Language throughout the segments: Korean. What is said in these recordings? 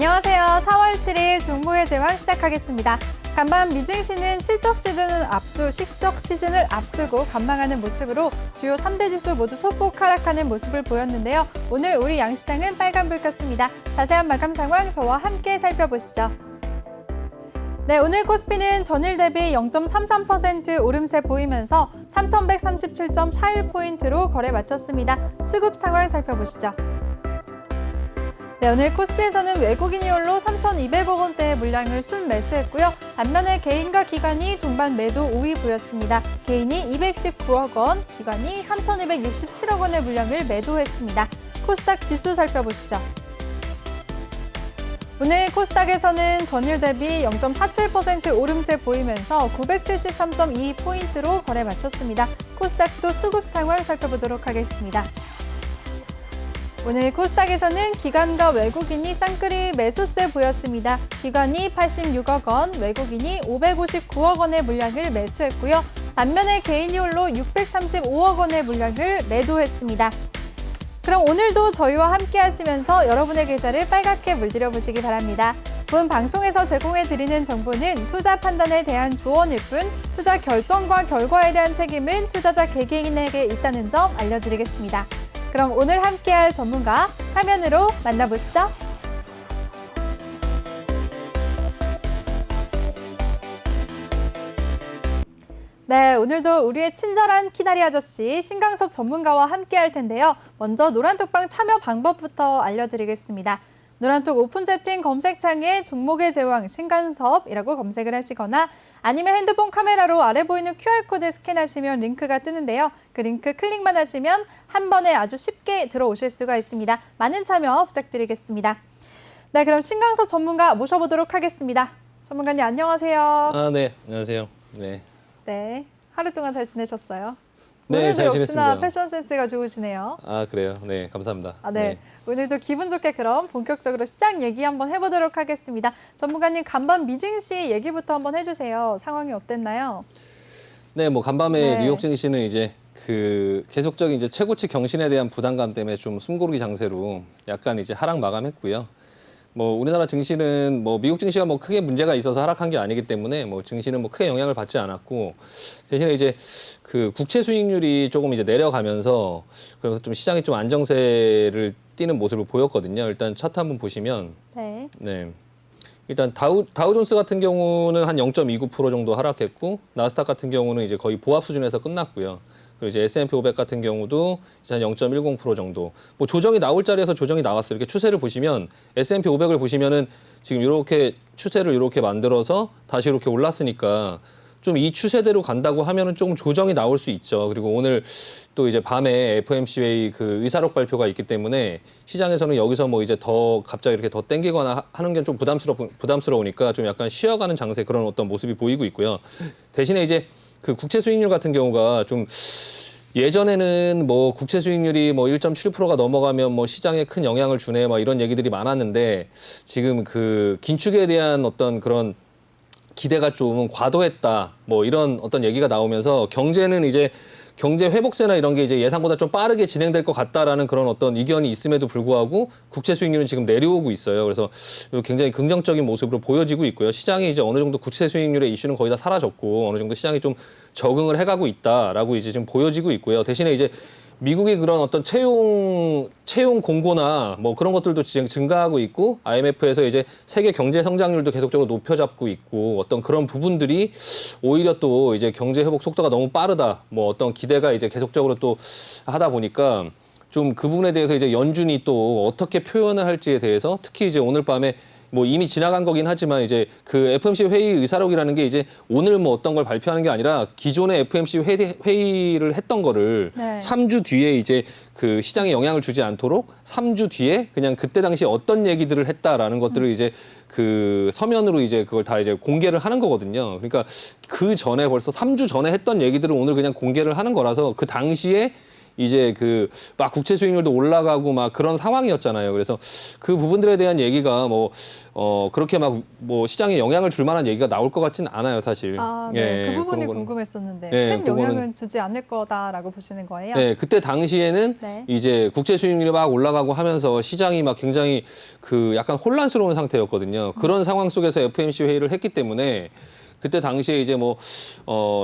안녕하세요. 4월 7일 종목의 제왕 시작하겠습니다. 간밤 미증시는 실적 시즌을 앞두고 관망하는 모습으로 주요 3대 지수 모두 소폭 하락하는 모습을 보였는데요. 오늘 우리 양시장은 빨간불 켰습니다. 자세한 마감 상황 저와 함께 살펴보시죠. 네, 오늘 코스피는 전일 대비 0.33% 오름세 보이면서 3,137.41포인트로 거래 마쳤습니다. 수급 상황 살펴보시죠. 네, 오늘 코스피에서는 외국인이 홀로 3,200억 원대의 물량을 순매수했고요. 반면에 개인과 기관이 동반 매도 우위 보였습니다. 개인이 219억 원, 기관이 3,267억 원의 물량을 매도했습니다. 코스닥 지수 살펴보시죠. 오늘 코스닥에서는 전일 대비 0.47% 오름세 보이면서 973.22포인트로 거래 마쳤습니다. 코스닥도 수급 상황 살펴보도록 하겠습니다. 오늘 코스닥에서는 기관과 외국인이 쌍끌이 매수세 보였습니다. 기관이 86억 원, 외국인이 559억 원의 물량을 매수했고요. 반면에 개인이 홀로 635억 원의 물량을 매도했습니다. 그럼 오늘도 저희와 함께 하시면서 여러분의 계좌를 빨갛게 물들여 보시기 바랍니다. 본 방송에서 제공해드리는 정보는 투자 판단에 대한 조언일 뿐 투자 결정과 결과에 대한 책임은 투자자 개개인에게 있다는 점 알려드리겠습니다. 그럼 오늘 함께할 전문가 화면으로 만나보시죠. 네, 오늘도 우리의 친절한 키다리 아저씨 신강섭 전문가와 함께할 텐데요. 먼저 노란톡방 참여 방법부터 알려드리겠습니다. 노란톡 오픈 채팅 검색창에 종목의 제왕 신강섭이라고 검색을 하시거나 아니면 핸드폰 카메라로 아래 보이는 QR코드 스캔하시면 링크가 뜨는데요. 그 링크 클릭만 하시면 한 번에 아주 쉽게 들어오실 수가 있습니다. 많은 참여 부탁드리겠습니다. 네, 그럼 신강섭 전문가 모셔보도록 하겠습니다. 전문가님 안녕하세요. 네, 안녕하세요. 네, 하루 동안 잘 지내셨어요? 네, 오늘도 잘 역시나 지냈습니다. 패션 센스가 좋으시네요. 그래요? 네, 감사합니다. 네. 오늘도 기분 좋게 그럼 본격적으로 시장 얘기 한번 해보도록 하겠습니다. 전문가님, 간밤 미증시 얘기부터 한번 해주세요. 상황이 어땠나요? 네, 뭐 간밤에 네. 뉴욕 증시는 이제 계속적인 이제 최고치 경신에 대한 부담감 때문에 좀 숨고르기 장세로 약간 이제 하락 마감했고요. 뭐 우리나라 증시는 뭐 미국 증시가 뭐 크게 문제가 있어서 하락한 게 아니기 때문에 뭐 증시는 뭐 크게 영향을 받지 않았고 대신에 이제 그 국채 수익률이 조금 이제 내려가면서 그래서 좀 시장이 좀 안정세를 띠는 모습을 보였거든요. 일단 차트 한번 보시면 네. 일단 다우존스 같은 경우는 한 0.29% 정도 하락했고 나스닥 같은 경우는 이제 거의 보합 수준에서 끝났고요. 그리고 이제 S&P 500 같은 경우도 이제 한 0.10% 정도. 뭐 조정이 나올 자리에서 조정이 나왔어요. 이렇게 추세를 보시면 S&P 500을 보시면은 지금 이렇게 추세를 이렇게 만들어서 다시 이렇게 올랐으니까 좀 이 추세대로 간다고 하면은 조금 조정이 나올 수 있죠. 그리고 오늘 또 이제 밤에 FOMC의 그 의사록 발표가 있기 때문에 시장에서는 여기서 뭐 이제 더 갑자기 이렇게 더 땡기거나 하는 게 좀 부담스러우니까 좀 약간 쉬어가는 장세 그런 어떤 모습이 보이고 있고요. 대신에 이제 그 국채 수익률 같은 경우가 좀 예전에는 뭐 국채 수익률이 뭐 1.7%가 넘어가면 뭐 시장에 큰 영향을 주네 막 이런 얘기들이 많았는데 지금 그 긴축에 대한 어떤 그런 기대가 좀 과도했다 뭐 이런 어떤 얘기가 나오면서 경제는 이제 경제 회복세나 이런 게 이제 예상보다 좀 빠르게 진행될 것 같다라는 그런 어떤 이견이 있음에도 불구하고 국채 수익률은 지금 내려오고 있어요. 그래서 굉장히 긍정적인 모습으로 보여지고 있고요. 시장이 이제 어느 정도 국채 수익률의 이슈는 거의 다 사라졌고 어느 정도 시장이 좀 적응을 해가고 있다라고 이제 좀 보여지고 있고요. 대신에 이제 미국의 그런 어떤 채용 공고나 뭐 그런 것들도 지금 증가하고 있고 IMF에서 이제 세계 경제 성장률도 계속적으로 높여잡고 있고 어떤 그런 부분들이 오히려 또 이제 경제 회복 속도가 너무 빠르다 뭐 어떤 기대가 이제 계속적으로 또 하다 보니까 좀 그 부분에 대해서 이제 연준이 또 어떻게 표현을 할지에 대해서 특히 이제 오늘 밤에 뭐 이미 지나간 거긴 하지만 이제 그 FOMC 회의 의사록이라는 게 이제 오늘 뭐 어떤 걸 발표하는 게 아니라 기존의 FOMC 회의를 했던 거를 네. 3주 뒤에 이제 그 시장에 영향을 주지 않도록 3주 뒤에 그냥 그때 당시 어떤 얘기들을 했다라는 것들을 이제 그 서면으로 이제 그걸 다 이제 공개를 하는 거거든요. 그러니까 그 전에 벌써 3주 전에 했던 얘기들을 오늘 그냥 공개를 하는 거라서 그 당시에 이제 그 막 국채 수익률도 올라가고 막 그런 상황이었잖아요. 그래서 그 부분들에 대한 얘기가 그렇게 막 뭐 시장에 영향을 줄 만한 얘기가 나올 것 같지는 않아요, 사실. 아, 네. 그 부분이 그런 거는. 궁금했었는데 네, 큰 영향은 주지 않을 거다라고 보시는 거예요? 네, 그때 당시에는 네. 이제 국채 수익률이 막 올라가고 하면서 시장이 막 굉장히 그 약간 혼란스러운 상태였거든요. 그런 상황 속에서 FOMC 회의를 했기 때문에 그때 당시에 이제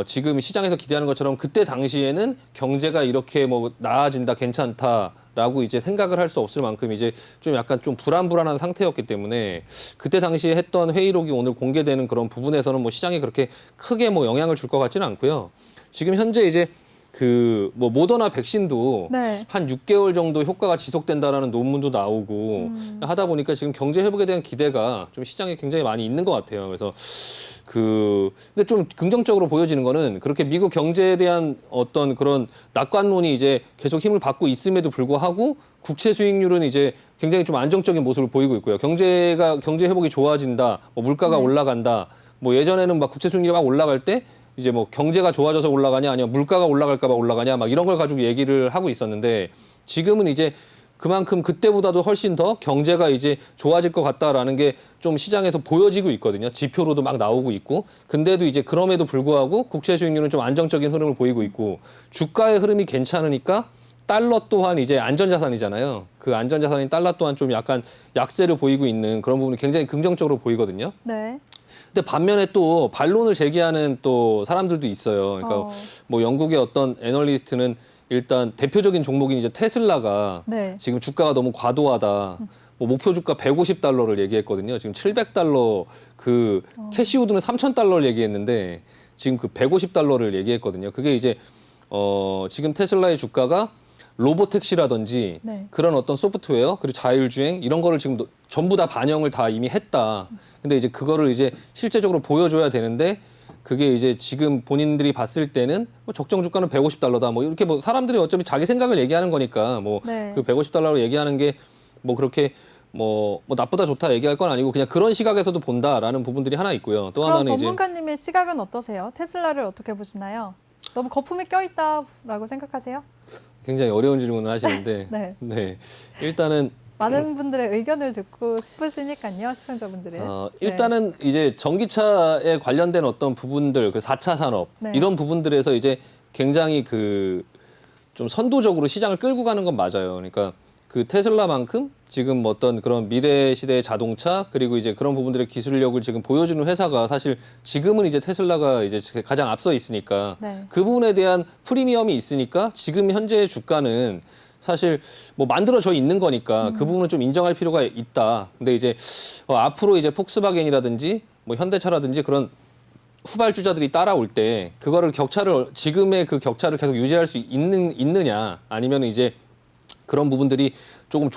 지금 시장에서 기대하는 것처럼 그때 당시에는 경제가 이렇게 나아진다, 괜찮다라고 이제 생각을 할 수 없을 만큼 이제 좀 약간 좀 불안한 상태였기 때문에 그때 당시에 했던 회의록이 오늘 공개되는 그런 부분에서는 시장에 그렇게 크게 영향을 줄 것 같지는 않고요. 지금 현재 이제 모더나 백신도 네. 한 6개월 정도 효과가 지속된다라는 논문도 나오고 하다 보니까 지금 경제 회복에 대한 기대가 좀 시장에 굉장히 많이 있는 것 같아요. 그래서 근데 좀 긍정적으로 보여지는 거는 그렇게 미국 경제에 대한 어떤 그런 낙관론이 이제 계속 힘을 받고 있음에도 불구하고 국채 수익률은 이제 굉장히 좀 안정적인 모습을 보이고 있고요. 경제 회복이 좋아진다, 물가가 올라간다, 예전에는 막 국채 수익률이 막 올라갈 때 이제 경제가 좋아져서 올라가냐 아니면 물가가 올라갈까 봐 올라가냐 막 이런 걸 가지고 얘기를 하고 있었는데 지금은 이제 그만큼 그때보다도 훨씬 더 경제가 이제 좋아질 것 같다라는 게 좀 시장에서 보여지고 있거든요. 지표로도 막 나오고 있고. 근데도 이제 그럼에도 불구하고 국채 수익률은 좀 안정적인 흐름을 보이고 있고 주가의 흐름이 괜찮으니까 달러 또한 이제 안전자산이잖아요. 그 안전자산인 달러 또한 좀 약간 약세를 보이고 있는 그런 부분이 굉장히 긍정적으로 보이거든요. 네. 근데 반면에 또 반론을 제기하는 또 사람들도 있어요. 그러니까 영국의 어떤 애널리스트는 일단 대표적인 종목인 이제 테슬라가 네. 지금 주가가 너무 과도하다. 목표 주가 150달러를 얘기했거든요. 지금 700달러 캐시우드는 3,000달러를 얘기했는데 지금 그 150달러를 얘기했거든요. 그게 이제 지금 테슬라의 주가가 로보택시라든지 네. 그런 어떤 소프트웨어 그리고 자율주행 이런 거를 지금 전부 다 반영을 다 이미 했다. 근데 이제 그거를 이제 실제적으로 보여줘야 되는데 그게 이제 지금 본인들이 봤을 때는 적정 주가는 150달러다. 이렇게 사람들이 어차피 자기 생각을 얘기하는 거니까 네. 그 150달러로 얘기하는 게 그렇게 나쁘다 좋다 얘기할 건 아니고 그냥 그런 시각에서도 본다라는 부분들이 하나 있고요. 또 그럼 하나는 이제 전문가님의 시각은 어떠세요? 테슬라를 어떻게 보시나요? 너무 거품이 껴있다라고 생각하세요? 굉장히 어려운 질문을 하시는데 네. 네. 일단은 많은 분들의 의견을 듣고 싶으시니까요, 시청자분들은. 일단은 이제 전기차에 관련된 어떤 부분들, 그 4차 산업 네. 이런 부분들에서 이제 굉장히 좀 선도적으로 시장을 끌고 가는 건 맞아요. 그러니까 그 테슬라만큼 지금 어떤 그런 미래 시대의 자동차 그리고 이제 그런 부분들의 기술력을 지금 보여주는 회사가 사실 지금은 이제 테슬라가 이제 가장 앞서 있으니까 네. 그 부분에 대한 프리미엄이 있으니까 지금 현재의 주가는 사실 만들어져 있는 거니까 그 부분은 좀 인정할 필요가 있다. 근데 이제 앞으로 이제 폭스바겐이라든지 현대차라든지 그런 후발주자들이 따라올 때 그거를 지금의 그 격차를 계속 유지할 수 있느냐 아니면 이제 그런 부분들이 조금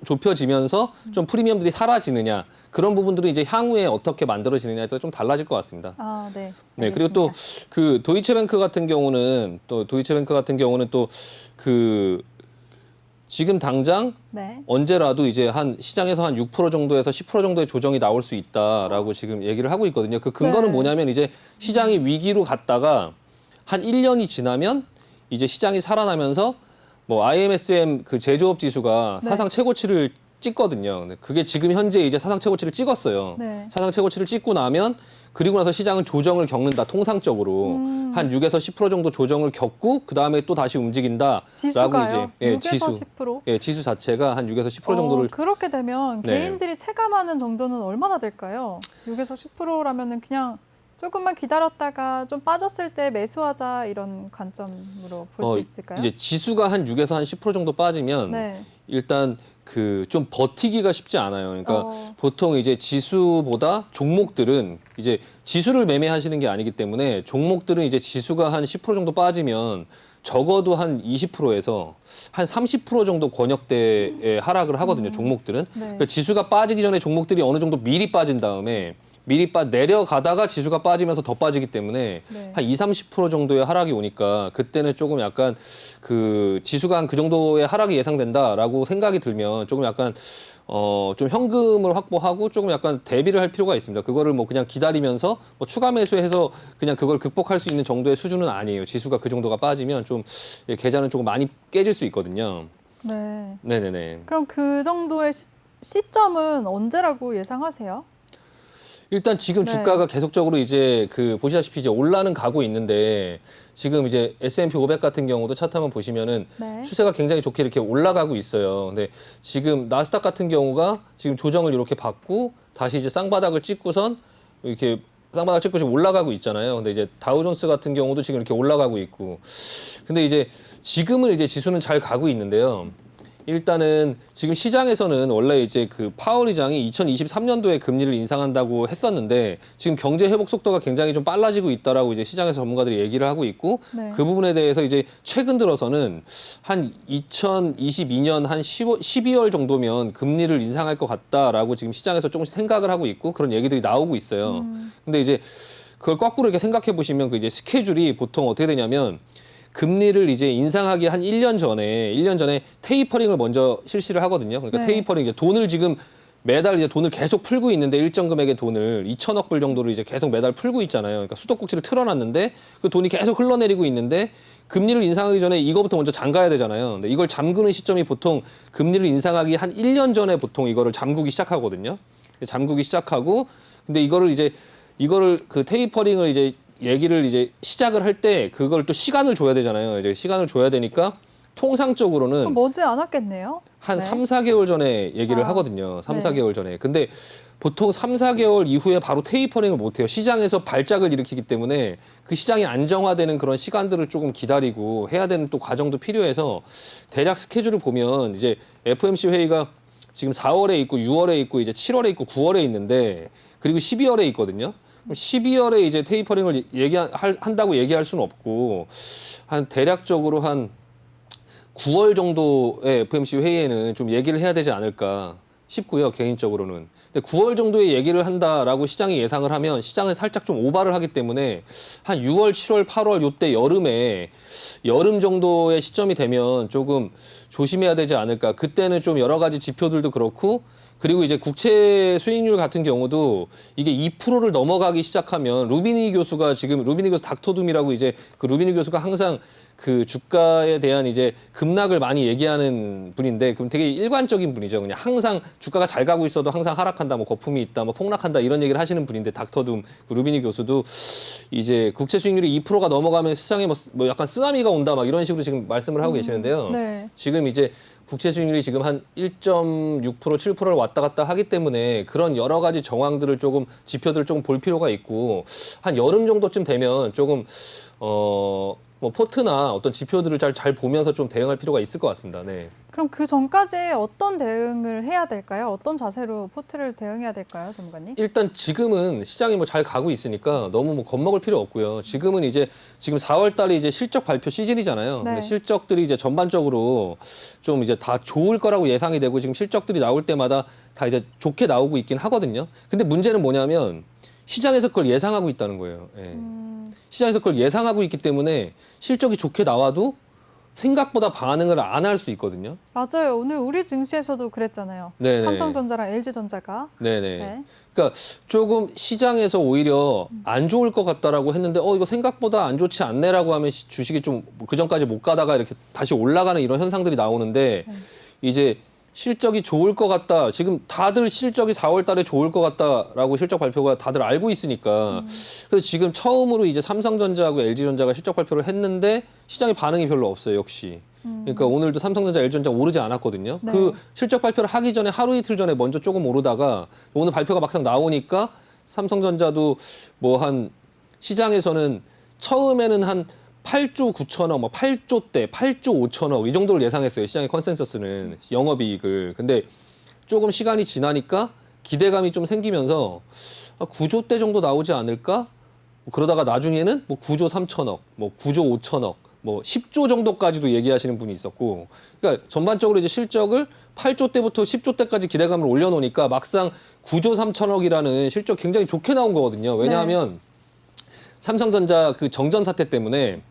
좁혀지면서 좀 프리미엄들이 사라지느냐 그런 부분들은 이제 향후에 어떻게 만들어지느냐에 따라 좀 달라질 것 같습니다. 아, 네. 네, 그리고 또 그 도이체뱅크 같은 경우는 또 지금 당장 네. 언제라도 이제 시장에서 한 6% 정도에서 10% 정도의 조정이 나올 수 있다라고 지금 얘기를 하고 있거든요. 그 근거는 네. 뭐냐면 이제 시장이 위기로 갔다가 한 1년이 지나면 이제 시장이 살아나면서 IMSM 그 제조업 지수가 네. 사상 최고치를 찍거든요. 근데 그게 지금 현재 이제 사상 최고치를 찍었어요. 네. 사상 최고치를 찍고 나면 그리고 나서 시장은 조정을 겪는다. 통상적으로 한 6에서 10% 정도 조정을 겪고 그 다음에 또 다시 움직인다라고 지수가요? 이제 6에서 10%? 지수 자체가 한 6에서 10% 정도를 그렇게 되면 네. 개인들이 체감하는 정도는 얼마나 될까요? 6에서 10%라면은 그냥 조금만 기다렸다가 좀 빠졌을 때 매수하자 이런 관점으로 볼 수 있을까요? 이제 지수가 한 6에서 한 10% 정도 빠지면 네. 일단 좀 버티기가 쉽지 않아요. 그러니까 보통 이제 지수보다 종목들은 이제 지수를 매매하시는 게 아니기 때문에 종목들은 이제 지수가 한 10% 정도 빠지면 적어도 한 20%에서 한 30% 정도 권역대의 하락을 하거든요. 종목들은. 네. 그러니까 지수가 빠지기 전에 종목들이 어느 정도 미리 빠진 다음에 미리 내려가다가 지수가 빠지면서 더 빠지기 때문에 네. 한 20-30% 정도의 하락이 오니까 그때는 조금 약간 그 지수가 한 그 정도의 하락이 예상된다라고 생각이 들면 조금 약간 좀 현금을 확보하고 조금 약간 대비를 할 필요가 있습니다. 그거를 뭐 그냥 기다리면서 뭐 추가 매수해서 그냥 그걸 극복할 수 있는 정도의 수준은 아니에요. 지수가 그 정도가 빠지면 좀 계좌는 조금 많이 깨질 수 있거든요. 네. 네네네. 그럼 그 정도의 시점은 언제라고 예상하세요? 일단 지금 네. 주가가 계속적으로 이제 그 보시다시피 이제 올라는 가고 있는데 지금 이제 S&P 500 같은 경우도 차트 한번 보시면은 네. 추세가 굉장히 좋게 이렇게 올라가고 있어요. 근데 지금 나스닥 같은 경우가 지금 조정을 이렇게 받고 다시 이제 쌍바닥을 찍고선 이렇게 쌍바닥 찍고 지금 올라가고 있잖아요. 근데 이제 다우존스 같은 경우도 지금 이렇게 올라가고 있고. 근데 이제 지금은 이제 지수는 잘 가고 있는데요. 일단은 지금 시장에서는 원래 이제 그 파월 의장이 2023년도에 금리를 인상한다고 했었는데 지금 경제 회복 속도가 굉장히 좀 빨라지고 있다라고 이제 시장에서 전문가들이 얘기를 하고 있고 네. 그 부분에 대해서 이제 최근 들어서는 한 2022년 한 12월 정도면 금리를 인상할 것 같다라고 지금 시장에서 조금씩 생각을 하고 있고 그런 얘기들이 나오고 있어요. 근데 이제 그걸 거꾸로 이렇게 생각해 보시면 그 이제 스케줄이 보통 어떻게 되냐면 금리를 이제 인상하기 한 1년 전에 테이퍼링을 먼저 실시를 하거든요. 그러니까 네. 테이퍼링 이제 돈을 지금 매달 이제 돈을 계속 풀고 있는데 일정 금액의 돈을 2천억 불 정도를 이제 계속 매달 풀고 있잖아요. 그러니까 수도꼭지를 틀어놨는데 그 돈이 계속 흘러내리고 있는데 금리를 인상하기 전에 이거부터 먼저 잠가야 되잖아요. 근데 이걸 잠그는 시점이 보통 금리를 인상하기 한 1년 전에 보통 이거를 잠그기 시작하거든요. 잠그기 시작하고 근데 이거를 그 테이퍼링을 이제 얘기를 이제 시작을 할 때 그걸 또 시간을 줘야 되잖아요. 이제 시간을 줘야 되니까 통상적으로는 그럼 머지 않았겠네요. 한 네. 3-4개월 전에 얘기를 하거든요. 3-4개월 전에. 근데 보통 3-4개월 이후에 바로 테이퍼링을 못 해요. 시장에서 발작을 일으키기 때문에 그 시장이 안정화되는 그런 시간들을 조금 기다리고 해야 되는 또 과정도 필요해서 대략 스케줄을 보면 이제 FOMC 회의가 지금 4월에 있고 6월에 있고 이제 7월에 있고 9월에 있는데 그리고 12월에 있거든요. 12월에 이제 테이퍼링을 한다고 얘기할 수는 없고 한 대략적으로 한 9월 정도의 FOMC 회의에는 좀 얘기를 해야 되지 않을까 싶고요, 개인적으로는. 근데 9월 정도에 얘기를 한다라고 시장이 예상을 하면 시장은 살짝 좀 오바를 하기 때문에 한 6월, 7월, 8월 요때 여름 정도의 시점이 되면 조금 조심해야 되지 않을까. 그때는 좀 여러 가지 지표들도 그렇고 그리고 이제 국채 수익률 같은 경우도 이게 2%를 넘어가기 시작하면 루비니 교수 닥터둠이라고 이제 그 루비니 교수가 항상 그 주가에 대한 이제 급락을 많이 얘기하는 분인데 그럼 되게 일관적인 분이죠. 그냥 항상 주가가 잘 가고 있어도 항상 하락한다, 뭐 거품이 있다, 뭐 폭락한다 이런 얘기를 하시는 분인데 닥터둠 그 루비니 교수도 이제 국채 수익률이 2%가 넘어가면 시장에 뭐 약간 쓰나미가 온다 막 이런 식으로 지금 말씀을 하고 계시는데요. 네. 지금 이제 국채 수익률이 지금 한 1.6%, 7%를 왔다 갔다 하기 때문에 그런 여러 가지 정황들을 조금 지표들을 조금 볼 필요가 있고 한 여름 정도쯤 되면 조금 뭐 포트나 어떤 지표들을 잘 보면서 좀 대응할 필요가 있을 것 같습니다. 네. 그럼 그 전까지 어떤 대응을 해야 될까요? 어떤 자세로 포트를 대응해야 될까요, 전문가님? 일단 지금은 시장이 뭐 잘 가고 있으니까 너무 뭐 겁먹을 필요 없고요. 지금 4월 달이 이제 실적 발표 시즌이잖아요. 네. 근데 실적들이 이제 전반적으로 좀 이제 다 좋을 거라고 예상이 되고 지금 실적들이 나올 때마다 다 이제 좋게 나오고 있긴 하거든요. 근데 문제는 뭐냐면 시장에서 그걸 예상하고 있다는 거예요. 예. 시장에서 그걸 예상하고 있기 때문에 실적이 좋게 나와도 생각보다 반응을 안 할 수 있거든요. 맞아요. 오늘 우리 증시에서도 그랬잖아요. 네네. 삼성전자랑 LG전자가. 네네. 네. 그러니까 조금 시장에서 오히려 안 좋을 것 같다라고 했는데 이거 생각보다 안 좋지 않네라고 하면 주식이 좀 그 전까지 못 가다가 이렇게 다시 올라가는 이런 현상들이 나오는데 이제 실적이 좋을 것 같다. 지금 다들 실적이 4월 달에 좋을 것 같다라고 실적 발표가 다들 알고 있으니까. 그래서 지금 처음으로 이제 삼성전자하고 LG전자가 실적 발표를 했는데 시장의 반응이 별로 없어요, 역시. 그러니까 오늘도 삼성전자, LG전자 오르지 않았거든요. 네. 그 실적 발표를 하기 전에 하루 이틀 전에 먼저 조금 오르다가 오늘 발표가 막상 나오니까 삼성전자도 뭐 한 시장에서는 처음에는 한 8조 9천억, 뭐 8조대, 8조 5천억 이 정도를 예상했어요. 시장의 컨센서스는 영업이익을. 근데 조금 시간이 지나니까 기대감이 좀 생기면서 9조대 정도 나오지 않을까? 그러다가 나중에는 뭐 9조 3천억, 뭐 9조 5천억, 뭐 10조 정도까지도 얘기하시는 분이 있었고, 그러니까 전반적으로 이제 실적을 8조 때부터 10조 때까지 기대감을 올려놓으니까 막상 9조 3천억이라는 실적 굉장히 좋게 나온 거거든요. 왜냐하면 삼성전자 그 정전 사태 때문에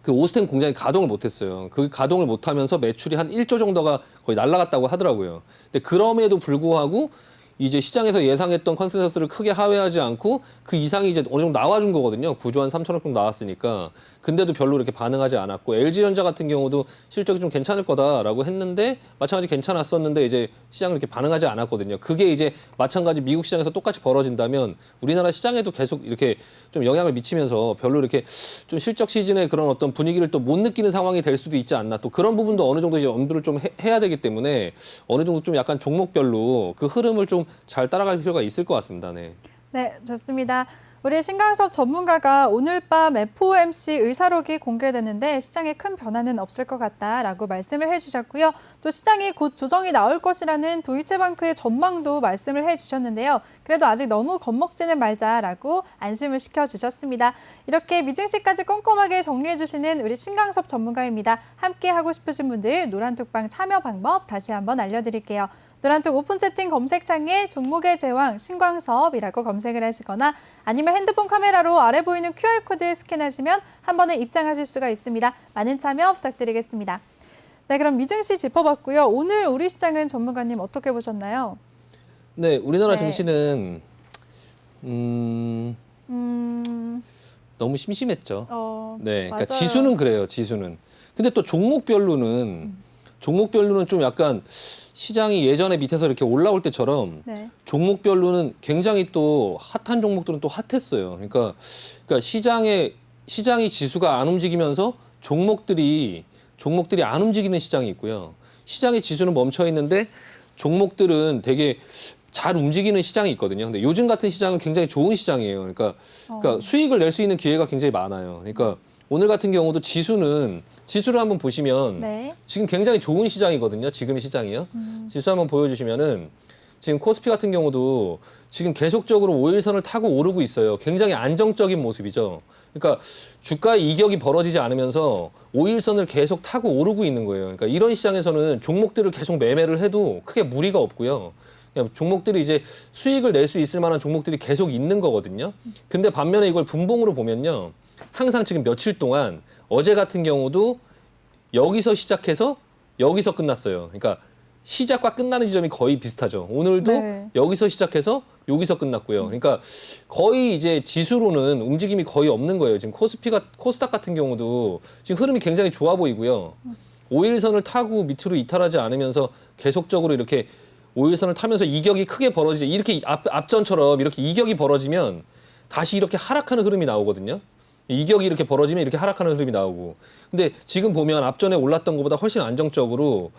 그 오스템 공장이 가동을 못했어요. 그 가동을 못하면서 매출이 한 1조 정도가 거의 날아갔다고 하더라고요. 근데 그럼에도 불구하고 이제 시장에서 예상했던 컨센서스를 크게 하회하지 않고 그 이상이 이제 어느 정도 나와준 거거든요. 9조 한 3천억 정도 나왔으니까. 근데도 별로 이렇게 반응하지 않았고 LG전자 같은 경우도 실적이 좀 괜찮을 거다라고 했는데 마찬가지 괜찮았었는데 이제 시장을 이렇게 반응하지 않았거든요. 그게 이제 마찬가지 미국 시장에서 똑같이 벌어진다면 우리나라 시장에도 계속 이렇게 좀 영향을 미치면서 별로 이렇게 좀 실적 시즌의 그런 어떤 분위기를 또 못 느끼는 상황이 될 수도 있지 않나. 또 그런 부분도 어느 정도 이제 엄두를 좀 해야 되기 때문에 어느 정도 좀 약간 종목별로 그 흐름을 좀 잘 따라갈 필요가 있을 것 같습니다. 네. 네, 좋습니다. 우리 신강섭 전문가가 오늘 밤 FOMC 의사록이 공개되는데 시장에 큰 변화는 없을 것 같다라고 말씀을 해주셨고요. 또 시장이 곧 조정이 나올 것이라는 도이체방크의 전망도 말씀을 해주셨는데요. 그래도 아직 너무 겁먹지는 말자라고 안심을 시켜주셨습니다. 이렇게 미증시까지 꼼꼼하게 정리해주시는 우리 신강섭 전문가입니다. 함께 하고 싶으신 분들 노란톡방 참여 방법 다시 한번 알려드릴게요. 노란톡 오픈 채팅 검색창에 종목의 제왕 신광섭이라고 검색을 하시거나 아니면 핸드폰 카메라로 아래 보이는 QR코드 스캔하시면 한 번에 입장하실 수가 있습니다. 많은 참여 부탁드리겠습니다. 네, 그럼 미증시 짚어봤고요. 오늘 우리 시장은 전문가님 어떻게 보셨나요? 네, 우리나라 네. 증시는 너무 심심했죠. 네, 그러니까 맞아요. 지수는 그래요. 지수는. 근데 또 종목별로는 좀 약간 시장이 예전에 밑에서 이렇게 올라올 때처럼 네. 종목별로는 굉장히 또 핫한 종목들은 또 핫했어요. 그러니까 시장이 지수가 안 움직이면서 종목들이 안 움직이는 시장이 있고요. 시장의 지수는 멈춰 있는데 종목들은 되게 잘 움직이는 시장이 있거든요. 근데 요즘 같은 시장은 굉장히 좋은 시장이에요. 그러니까 수익을 낼 수 있는 기회가 굉장히 많아요. 그러니까 오늘 같은 경우도 지수를 한번 보시면 네. 지금 굉장히 좋은 시장이거든요. 지금 시장이요. 지수 한번 보여주시면은 지금 코스피 같은 경우도 지금 계속적으로 5일선을 타고 오르고 있어요. 굉장히 안정적인 모습이죠. 그러니까 주가의 이격이 벌어지지 않으면서 5일선을 계속 타고 오르고 있는 거예요. 그러니까 이런 시장에서는 종목들을 계속 매매를 해도 크게 무리가 없고요. 그냥 종목들이 이제 수익을 낼 수 있을 만한 종목들이 계속 있는 거거든요. 근데 반면에 이걸 분봉으로 보면요. 항상 지금 며칠 동안 어제 같은 경우도 여기서 시작해서 여기서 끝났어요. 그러니까 시작과 끝나는 지점이 거의 비슷하죠. 오늘도 네. 여기서 시작해서 여기서 끝났고요. 그러니까 거의 이제 지수로는 움직임이 거의 없는 거예요. 지금 코스닥 같은 경우도 지금 흐름이 굉장히 좋아 보이고요. 5일선을 타고 밑으로 이탈하지 않으면서 계속적으로 이렇게 5일선을 타면서 이격이 크게 벌어지죠. 이렇게 앞전처럼 이렇게 이격이 벌어지면 다시 이렇게 하락하는 흐름이 나오거든요. 이격이 이렇게 벌어지면 이렇게 하락하는 흐름이 나오고. 근데 지금 보면 앞전에 올랐던 것보다 훨씬 안정적으로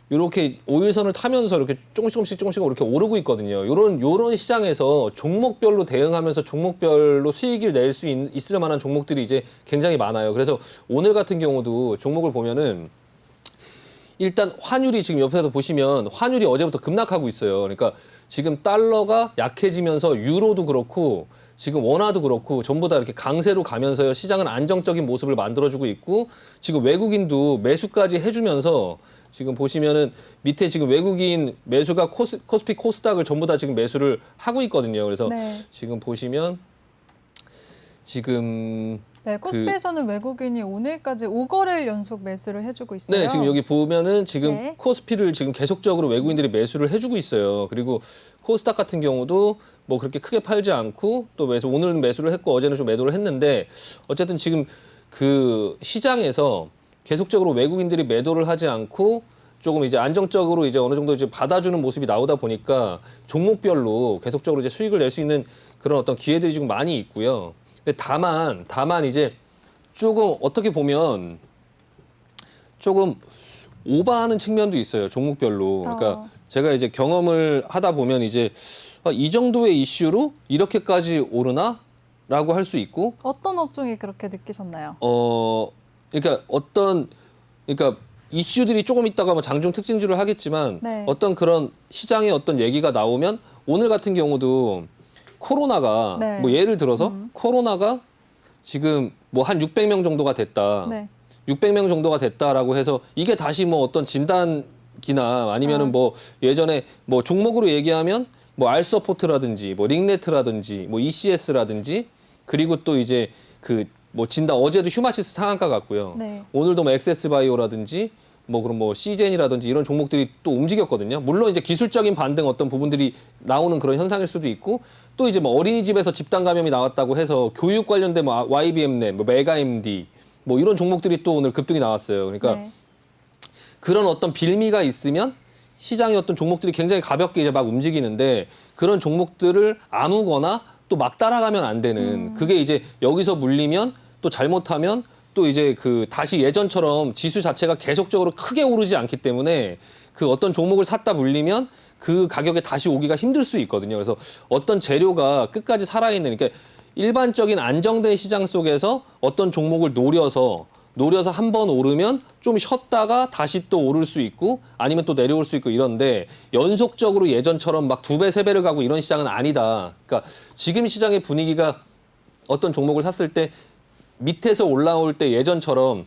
이렇게 5일선을 타면서 이렇게 조금씩 이렇게 오르고 있거든요. 요런 시장에서 종목별로 대응하면서 종목별로 수익을 낼 수 있을 만한 종목들이 이제 굉장히 많아요. 그래서 오늘 같은 경우도 종목을 보면은 일단 환율이 지금 옆에서 보시면 환율이 어제부터 급락하고 있어요. 그러니까 지금 달러가 약해지면서 유로도 그렇고 지금 원화도 그렇고 전부 다 이렇게 강세로 가면서요. 시장은 안정적인 모습을 만들어주고 있고 지금 외국인도 매수까지 해주면서 지금 보시면은 밑에 지금 외국인 매수가 코스피 코스닥을 전부 다 지금 매수를 하고 있거든요. 그래서 네. 지금 보시면 지금 네, 코스피에서는 외국인이 오늘까지 5거래일 연속 매수를 해주고 있어요. 네, 지금 여기 보면은 지금 네. 코스피를 지금 계속적으로 외국인들이 매수를 해주고 있어요. 그리고 코스닥 같은 경우도 뭐 그렇게 크게 팔지 않고 또 오늘은 매수를 했고 어제는 좀 매도를 했는데 어쨌든 지금 그 시장에서 계속적으로 외국인들이 매도를 하지 않고 조금 이제 안정적으로 이제 어느 정도 이제 받아주는 모습이 나오다 보니까 종목별로 계속적으로 이제 수익을 낼 수 있는 그런 어떤 기회들이 지금 많이 있고요. 근데 다만 이제 조금 어떻게 보면 조금 오버하는 측면도 있어요. 종목별로. 그러니까 제가 이제 경험을 하다 보면 이제 이 정도의 이슈로 이렇게까지 오르나라고 할 수 있고 어떤 업종이 그렇게 느끼셨나요? 그러니까 이슈들이 조금 있다가 뭐 장중 특징주를 하겠지만 네. 어떤 그런 시장의 어떤 얘기가 나오면 오늘 같은 경우도 코로나가 네. 뭐 예를 들어서 코로나가 지금 뭐 한 600명 정도가 됐다. 네. 600명 정도가 됐다라고 해서 이게 다시 뭐 어떤 진단 종목이나 아니면은 뭐 예전에 뭐 종목으로 얘기하면 뭐 알서포트라든지 뭐 링네트라든지 뭐 ECS라든지 그리고 또 이제 그 뭐 진다 어제도 휴마시스 상한가 갔고요. 네. 오늘도 뭐 엑세스바이오라든지 뭐 그럼 뭐 시젠이라든지 이런 종목들이 또 움직였거든요. 물론 이제 기술적인 반등 어떤 부분들이 나오는 그런 현상일 수도 있고 또 이제 뭐 어린이집에서 집단 감염이 나왔다고 해서 교육 관련된 뭐 YBM넷, 뭐 메가MD 뭐 이런 종목들이 또 오늘 급등이 나왔어요. 그러니까 네. 그런 어떤 빌미가 있으면 시장의 어떤 종목들이 굉장히 가볍게 이제 막 움직이는데 그런 종목들을 아무거나 또 막 따라가면 안 되는 그게 이제 여기서 물리면 또 잘못하면 또 이제 그 다시 예전처럼 지수 자체가 계속적으로 크게 오르지 않기 때문에 그 어떤 종목을 샀다 물리면 그 가격에 다시 오기가 힘들 수 있거든요. 그래서 어떤 재료가 끝까지 살아있는 그러니까 일반적인 안정된 시장 속에서 어떤 종목을 노려서 한 번 오르면 좀 쉬었다가 다시 또 오를 수 있고 아니면 또 내려올 수 있고 이런데 연속적으로 예전처럼 막 2배, 3배를 가고 이런 시장은 아니다. 그러니까 지금 시장의 분위기가 어떤 종목을 샀을 때 밑에서 올라올 때 예전처럼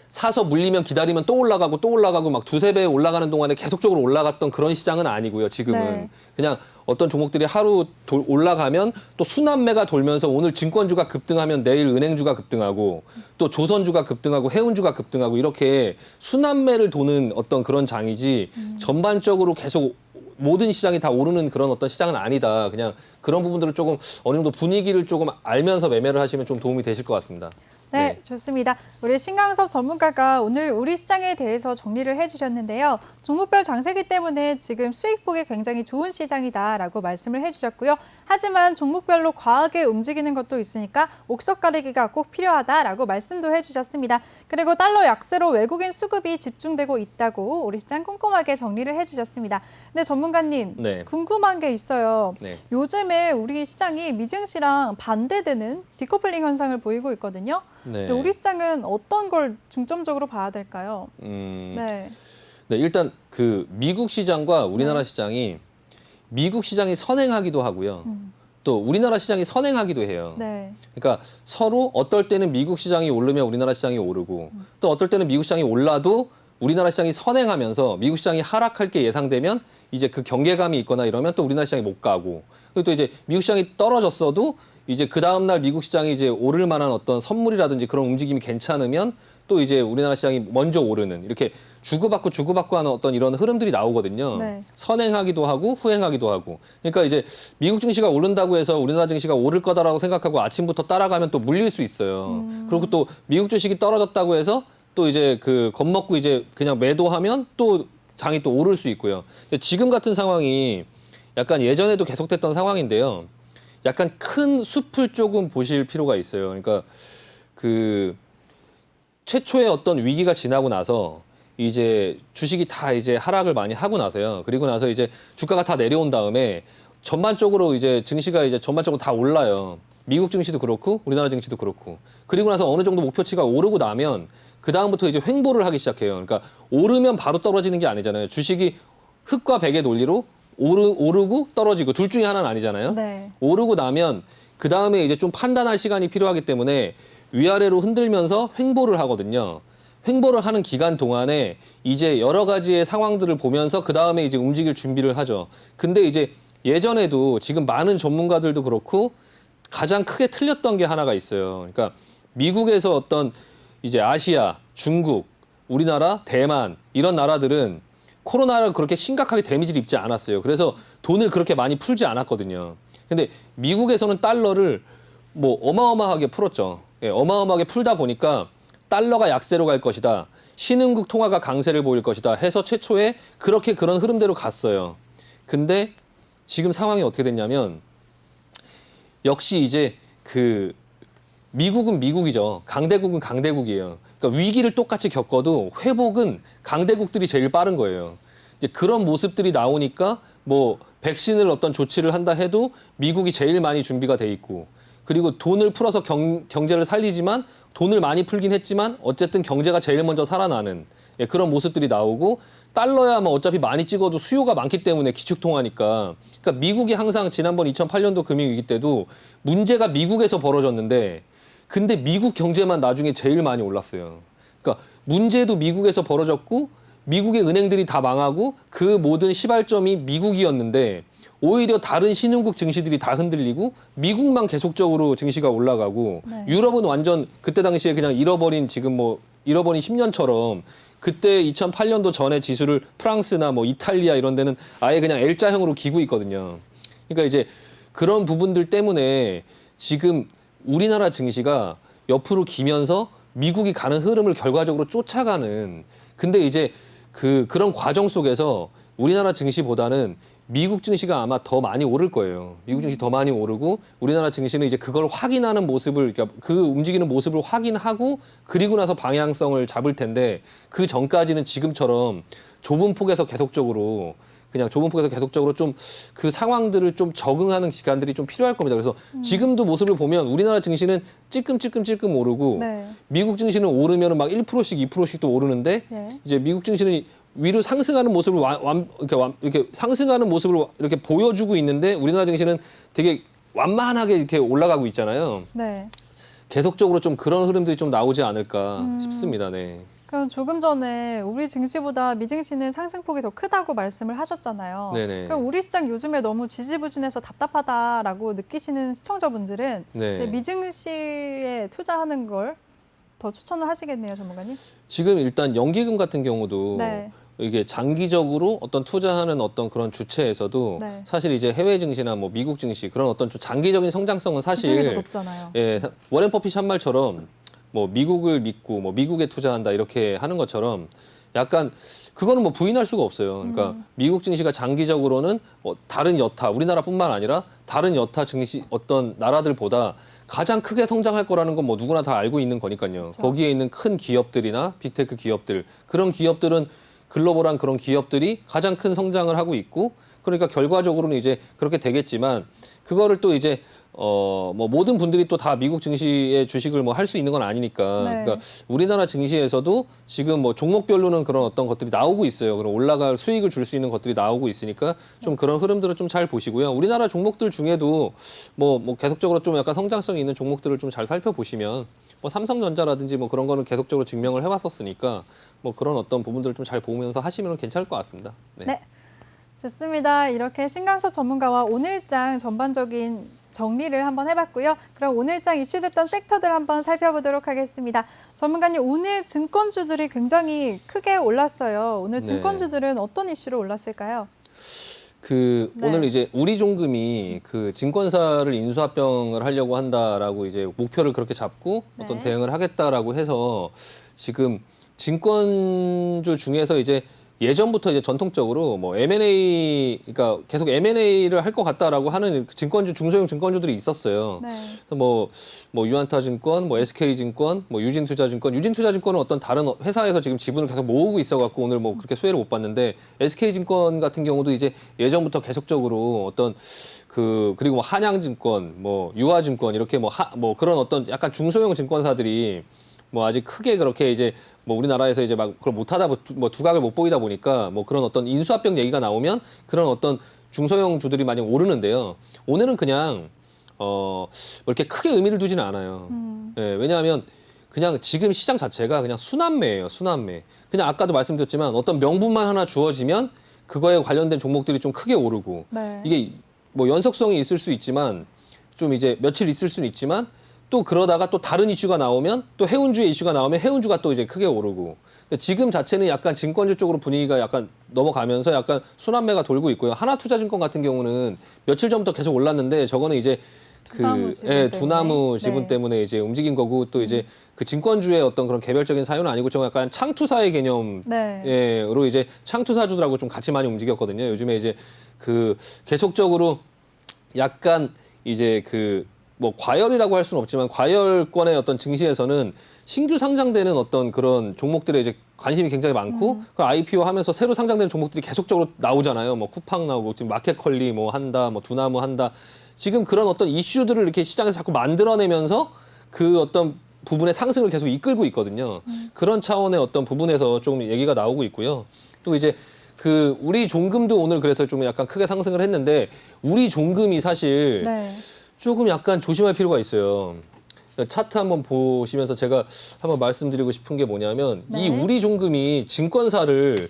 사서 물리면 기다리면 또 올라가고 막 2~3배 올라가는 동안에 계속적으로 올라갔던 그런 시장은 아니고요. 지금은 네. 그냥 어떤 종목들이 하루 올라가면 또 순환매가 돌면서 오늘 증권주가 급등하면 내일 은행주가 급등하고 또 조선주가 급등하고 해운주가 급등하고 이렇게 순환매를 도는 어떤 그런 장이지 전반적으로 계속 모든 시장이 다 오르는 그런 어떤 시장은 아니다. 그냥 그런 부분들을 조금 어느 정도 분위기를 조금 알면서 매매를 하시면 좀 도움이 되실 것 같습니다. 네, 좋습니다. 우리 신강섭 전문가가 오늘 우리 시장에 대해서 정리를 해주셨는데요. 종목별 장세기 때문에 지금 수익 보기 굉장히 좋은 시장이다라고 말씀을 해주셨고요. 하지만 종목별로 과하게 움직이는 것도 있으니까 옥석 가리기가 꼭 필요하다라고 말씀도 해주셨습니다. 그리고 달러 약세로 외국인 수급이 집중되고 있다고 우리 시장 꼼꼼하게 정리를 해주셨습니다. 근데 전문가님, 네. 궁금한 게 있어요. 네. 요즘에 우리 시장이 미증시랑 반대되는 디커플링 현상을 보이고 있거든요. 네. 우리 시장은 어떤 걸 중점적으로 봐야 될까요? 네, 일단 그 미국 시장과 우리나라 시장이 미국 시장이 선행하기도 하고요. 또 우리나라 시장이 선행하기도 해요. 네. 그러니까 서로 어떨 때는 미국 시장이 오르면 우리나라 시장이 오르고 또 어떨 때는 미국 시장이 올라도 우리나라 시장이 선행하면서 미국 시장이 하락할 게 예상되면 이제 그 경계감이 있거나 이러면 또 우리나라 시장이 못 가고 그리고 또 이제 미국 시장이 떨어졌어도 이제 그 다음 날 미국 시장이 이제 오를 만한 어떤 선물이라든지 그런 움직임이 괜찮으면 또 이제 우리나라 시장이 먼저 오르는 이렇게 주고받고 하는 어떤 이런 흐름들이 나오거든요. 네. 선행하기도 하고 후행하기도 하고. 그러니까 이제 미국 증시가 오른다고 해서 우리나라 증시가 오를 거다라고 생각하고 아침부터 따라가면 또 물릴 수 있어요. 그리고 또 미국 주식이 떨어졌다고 해서 또 이제 그 겁먹고 이제 그냥 매도하면 또 장이 또 오를 수 있고요. 근데 지금 같은 상황이 약간 예전에도 계속됐던 상황인데요. 약간 큰 숲을 조금 보실 필요가 있어요. 그러니까 그 최초의 어떤 위기가 지나고 나서 이제 주식이 다 이제 하락을 많이 하고 나서요. 그리고 나서 이제 주가가 다 내려온 다음에 전반적으로 이제 증시가 이제 전반적으로 다 올라요. 미국 증시도 그렇고 우리나라 증시도 그렇고. 그리고 나서 어느 정도 목표치가 오르고 나면 그 다음부터 이제 횡보를 하기 시작해요. 그러니까 오르면 바로 떨어지는 게 아니잖아요. 주식이 흙과 백의 논리로 오르고 떨어지고 둘 중에 하나는 아니잖아요. 네. 오르고 나면 그 다음에 이제 좀 판단할 시간이 필요하기 때문에 위아래로 흔들면서 횡보를 하거든요. 횡보를 하는 기간 동안에 이제 여러 가지의 상황들을 보면서 그 다음에 이제 움직일 준비를 하죠. 근데 이제 예전에도 지금 많은 전문가들도 그렇고 가장 크게 틀렸던 게 하나가 있어요. 그러니까 미국에서 어떤 이제 아시아, 중국, 우리나라, 대만 이런 나라들은 코로나를 그렇게 심각하게 데미지를 입지 않았어요. 그래서 돈을 그렇게 많이 풀지 않았거든요. 근데 미국에서는 달러를 뭐 어마어마하게 풀었죠. 예, 어마어마하게 풀다 보니까 달러가 약세로 갈 것이다. 신흥국 통화가 강세를 보일 것이다 해서 최초에 그렇게 그런 흐름대로 갔어요. 근데 지금 상황이 어떻게 됐냐면 역시 이제 그 미국은 미국이죠. 강대국은 강대국이에요. 그러니까 위기를 똑같이 겪어도 회복은 강대국들이 제일 빠른 거예요. 이제 그런 모습들이 나오니까 뭐 백신을 어떤 조치를 한다 해도 미국이 제일 많이 준비가 돼 있고 그리고 돈을 풀어서 경제를 살리지만 돈을 많이 풀긴 했지만 어쨌든 경제가 제일 먼저 살아나는 그런 모습들이 나오고 달러야 뭐 어차피 많이 찍어도 수요가 많기 때문에 기축통화니까 그러니까 미국이 항상 지난번 2008년도 금융위기 때도 문제가 미국에서 벌어졌는데 근데 미국 경제만 나중에 제일 많이 올랐어요. 그러니까 문제도 미국에서 벌어졌고 미국의 은행들이 다 망하고 그 모든 시발점이 미국이었는데 오히려 다른 신흥국 증시들이 다 흔들리고 미국만 계속적으로 증시가 올라가고 네. 유럽은 완전 그때 당시에 그냥 잃어버린 지금 뭐 잃어버린 10년처럼 그때 2008년도 전에 지수를 프랑스나 뭐 이탈리아 이런 데는 아예 그냥 L자형으로 기고 있거든요. 그러니까 이제 그런 부분들 때문에 지금 우리나라 증시가 옆으로 기면서 미국이 가는 흐름을 결과적으로 쫓아가는 근데 이제 그런 과정 속에서 우리나라 증시보다는 미국 증시가 아마 더 많이 오를 거예요. 미국 증시 더 많이 오르고 우리나라 증시는 이제 그걸 확인하는 모습을 그러니까 그 움직이는 모습을 확인하고 그리고 나서 방향성을 잡을 텐데 그 전까지는 지금처럼 좁은 폭에서 계속적으로 좀 그 상황들을 좀 적응하는 기간들이 좀 필요할 겁니다. 그래서 지금도 모습을 보면 우리나라 증시는 찔끔 오르고 네. 미국 증시는 오르면 막 1%씩 2%씩 또 오르는데 네. 이제 미국 증시는 위로 상승하는 모습을 이렇게 상승하는 모습을 이렇게 보여주고 있는데 우리나라 증시는 되게 완만하게 이렇게 올라가고 있잖아요. 네. 계속적으로 좀 그런 흐름들이 좀 나오지 않을까 싶습니다. 네. 그럼 조금 전에 우리 증시보다 미증시는 상승폭이 더 크다고 말씀을 하셨잖아요. 네네. 그럼 우리 시장 요즘에 너무 지지부진해서 답답하다라고 느끼시는 시청자분들은 네. 이제 미증시에 투자하는 걸 더 추천을 하시겠네요, 전문가님. 지금 일단 연기금 같은 경우도 네. 이게 장기적으로 어떤 투자하는 어떤 그런 주체에서도 네. 사실 이제 해외 증시나 뭐 미국 증시 그런 어떤 좀 장기적인 성장성은 비중이 더 사실 높잖아요. 예, 워렌 버핏이 한 말처럼 뭐 미국을 믿고 뭐 미국에 투자한다 이렇게 하는 것처럼 약간 그거는 뭐 부인할 수가 없어요. 그러니까 미국 증시가 장기적으로는 다른 여타 우리나라뿐만 아니라 다른 여타 증시 어떤 나라들보다 가장 크게 성장할 거라는 건 뭐 누구나 다 알고 있는 거니까요. 그렇죠. 거기에 있는 큰 기업들이나 빅테크 기업들 그런 기업들은 글로벌한 그런 기업들이 가장 큰 성장을 하고 있고 그러니까 결과적으로는 이제 그렇게 되겠지만 그거를 또 이제 뭐 모든 분들이 또 다 미국 증시의 주식을 뭐 할 수 있는 건 아니니까 네. 그러니까 우리나라 증시에서도 지금 뭐 종목별로는 그런 어떤 것들이 나오고 있어요. 그럼 올라갈 수익을 줄 수 있는 것들이 나오고 있으니까 좀 그런 흐름들을 좀 잘 보시고요. 우리나라 종목들 중에도 뭐 계속적으로 좀 약간 성장성이 있는 종목들을 좀 잘 살펴보시면 뭐 삼성전자라든지 뭐 그런 거는 계속적으로 증명을 해왔었으니까 뭐 그런 어떤 부분들을 좀 잘 보면서 하시면 괜찮을 것 같습니다. 네. 네. 좋습니다. 이렇게 신강석 전문가와 오늘장 전반적인 정리를 한번 해봤고요. 그럼 오늘장 이슈됐던 섹터들 한번 살펴보도록 하겠습니다. 전문가님, 오늘 증권주들이 굉장히 크게 올랐어요. 오늘 네. 증권주들은 어떤 이슈로 올랐을까요? 네. 오늘 이제 우리종금이 그 증권사를 인수합병을 하려고 한다라고 이제 목표를 그렇게 잡고 어떤 네. 대응을 하겠다라고 해서 지금 증권주 중에서 이제 예전부터 이제 전통적으로 뭐 M&A 그러니까 계속 M&A를 할 것 같다라고 하는 증권주 중소형 증권주들이 있었어요. 네. 그래서 뭐 유안타증권, 뭐 SK증권, 뭐 유진투자증권은 어떤 다른 회사에서 지금 지분을 계속 모으고 있어갖고 오늘 뭐 그렇게 수혜를 못 봤는데 SK증권 같은 경우도 이제 예전부터 계속적으로 어떤 그리고 뭐 한양증권, 뭐 유아증권 이렇게 뭐 그런 어떤 약간 중소형 증권사들이 뭐 아직 크게 그렇게 이제 뭐 우리나라에서 이제 막 그걸 못하다 뭐 두각을 못 보이다 보니까 뭐 그런 어떤 인수합병 얘기가 나오면 그런 어떤 중소형 주들이 많이 오르는데요. 오늘은 그냥 뭐 이렇게 크게 의미를 두지는 않아요. 예, 왜냐하면 그냥 지금 시장 자체가 그냥 순환매예요. 순환매. 그냥 아까도 말씀드렸지만 어떤 명분만 하나 주어지면 그거에 관련된 종목들이 좀 크게 오르고 네. 이게 뭐 연속성이 있을 수 있지만 좀 이제 며칠 있을 수는 있지만 또 그러다가 또 다른 이슈가 나오면 또 해운주의 이슈가 나오면 해운주가 또 이제 크게 오르고 지금 자체는 약간 증권주 쪽으로 분위기가 약간 넘어가면서 약간 순환매가 돌고 있고요. 하나투자증권 같은 경우는 며칠 전부터 계속 올랐는데 저거는 이제 두나무 지분 네. 때문에 이제 움직인 거고 또 이제 그 증권주의 어떤 그런 개별적인 사유는 아니고 좀 약간 창투사의 개념 네. 로 이제 창투사주들하고 좀 같이 많이 움직였거든요. 요즘에 이제 계속적으로 약간 이제 뭐 과열이라고 할 수는 없지만 과열권의 어떤 증시에서는 신규 상장되는 어떤 그런 종목들에 이제 관심이 굉장히 많고 그 IPO 하면서 새로 상장되는 종목들이 계속적으로 나오잖아요. 뭐 쿠팡 나오고 지금 마켓컬리 뭐 한다, 뭐 두나무 한다. 지금 그런 어떤 이슈들을 이렇게 시장에서 자꾸 만들어내면서 그 어떤 부분의 상승을 계속 이끌고 있거든요. 그런 차원의 어떤 부분에서 좀 얘기가 나오고 있고요. 또 이제 우리 종금도 오늘 그래서 좀 약간 크게 상승을 했는데 우리 종금이 사실 네. 조금 약간 조심할 필요가 있어요. 차트 한번 보시면서 제가 한번 말씀드리고 싶은 게 뭐냐면 네. 이 우리종금이 증권사를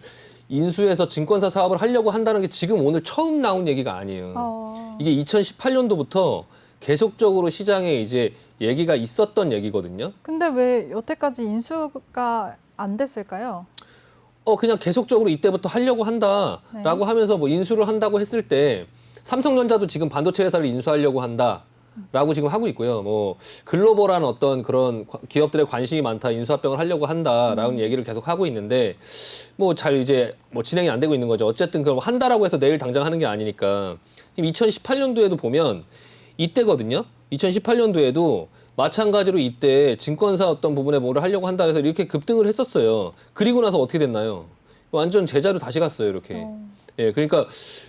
인수해서 증권사 사업을 하려고 한다는 게 지금 오늘 처음 나온 얘기가 아니에요. 이게 2018년도부터 계속적으로 시장에 이제 얘기가 있었던 얘기거든요. 근데 왜 여태까지 인수가 안 됐을까요? 그냥 계속적으로 이때부터 하려고 한다라고 하면서 뭐 인수를 한다고 했을 때 삼성전자도 지금 반도체 회사를 인수하려고 한다라고 지금 하고 있고요. 뭐 글로벌한 어떤 그런 기업들의 관심이 많다, 인수합병을 하려고 한다라는 얘기를 계속 하고 있는데 뭐 잘 이제 뭐 진행이 안 되고 있는 거죠. 어쨌든 그럼 한다라고 해서 내일 당장 하는 게 아니니까. 2018년도에도 보면 이때거든요. 2018년도에도 마찬가지로 이때 증권사 어떤 부분에 뭐를 하려고 한다 해서 이렇게 급등을 했었어요. 그리고 나서 어떻게 됐나요? 완전 제자로 다시 갔어요, 이렇게. 예, 그러니까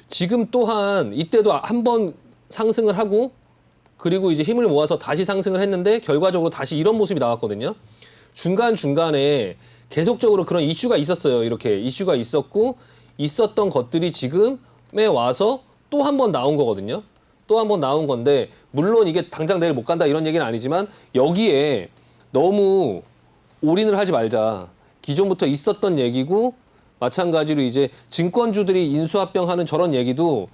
지금 또한 이때도 한 번 상승을 하고 그리고 이제 힘을 모아서 다시 상승을 했는데 결과적으로 다시 이런 모습이 나왔거든요. 중간중간에 계속적으로 그런 이슈가 있었어요. 이렇게 이슈가 있었고 있었던 것들이 지금에 와서 또 한 번 나온 거거든요. 또 한 번 나온 건데 물론 이게 당장 내일 못 간다 이런 얘기는 아니지만 여기에 너무 올인을 하지 말자. 기존부터 있었던 얘기고 마찬가지로 이제 증권주들이 인수합병하는 저런 얘기도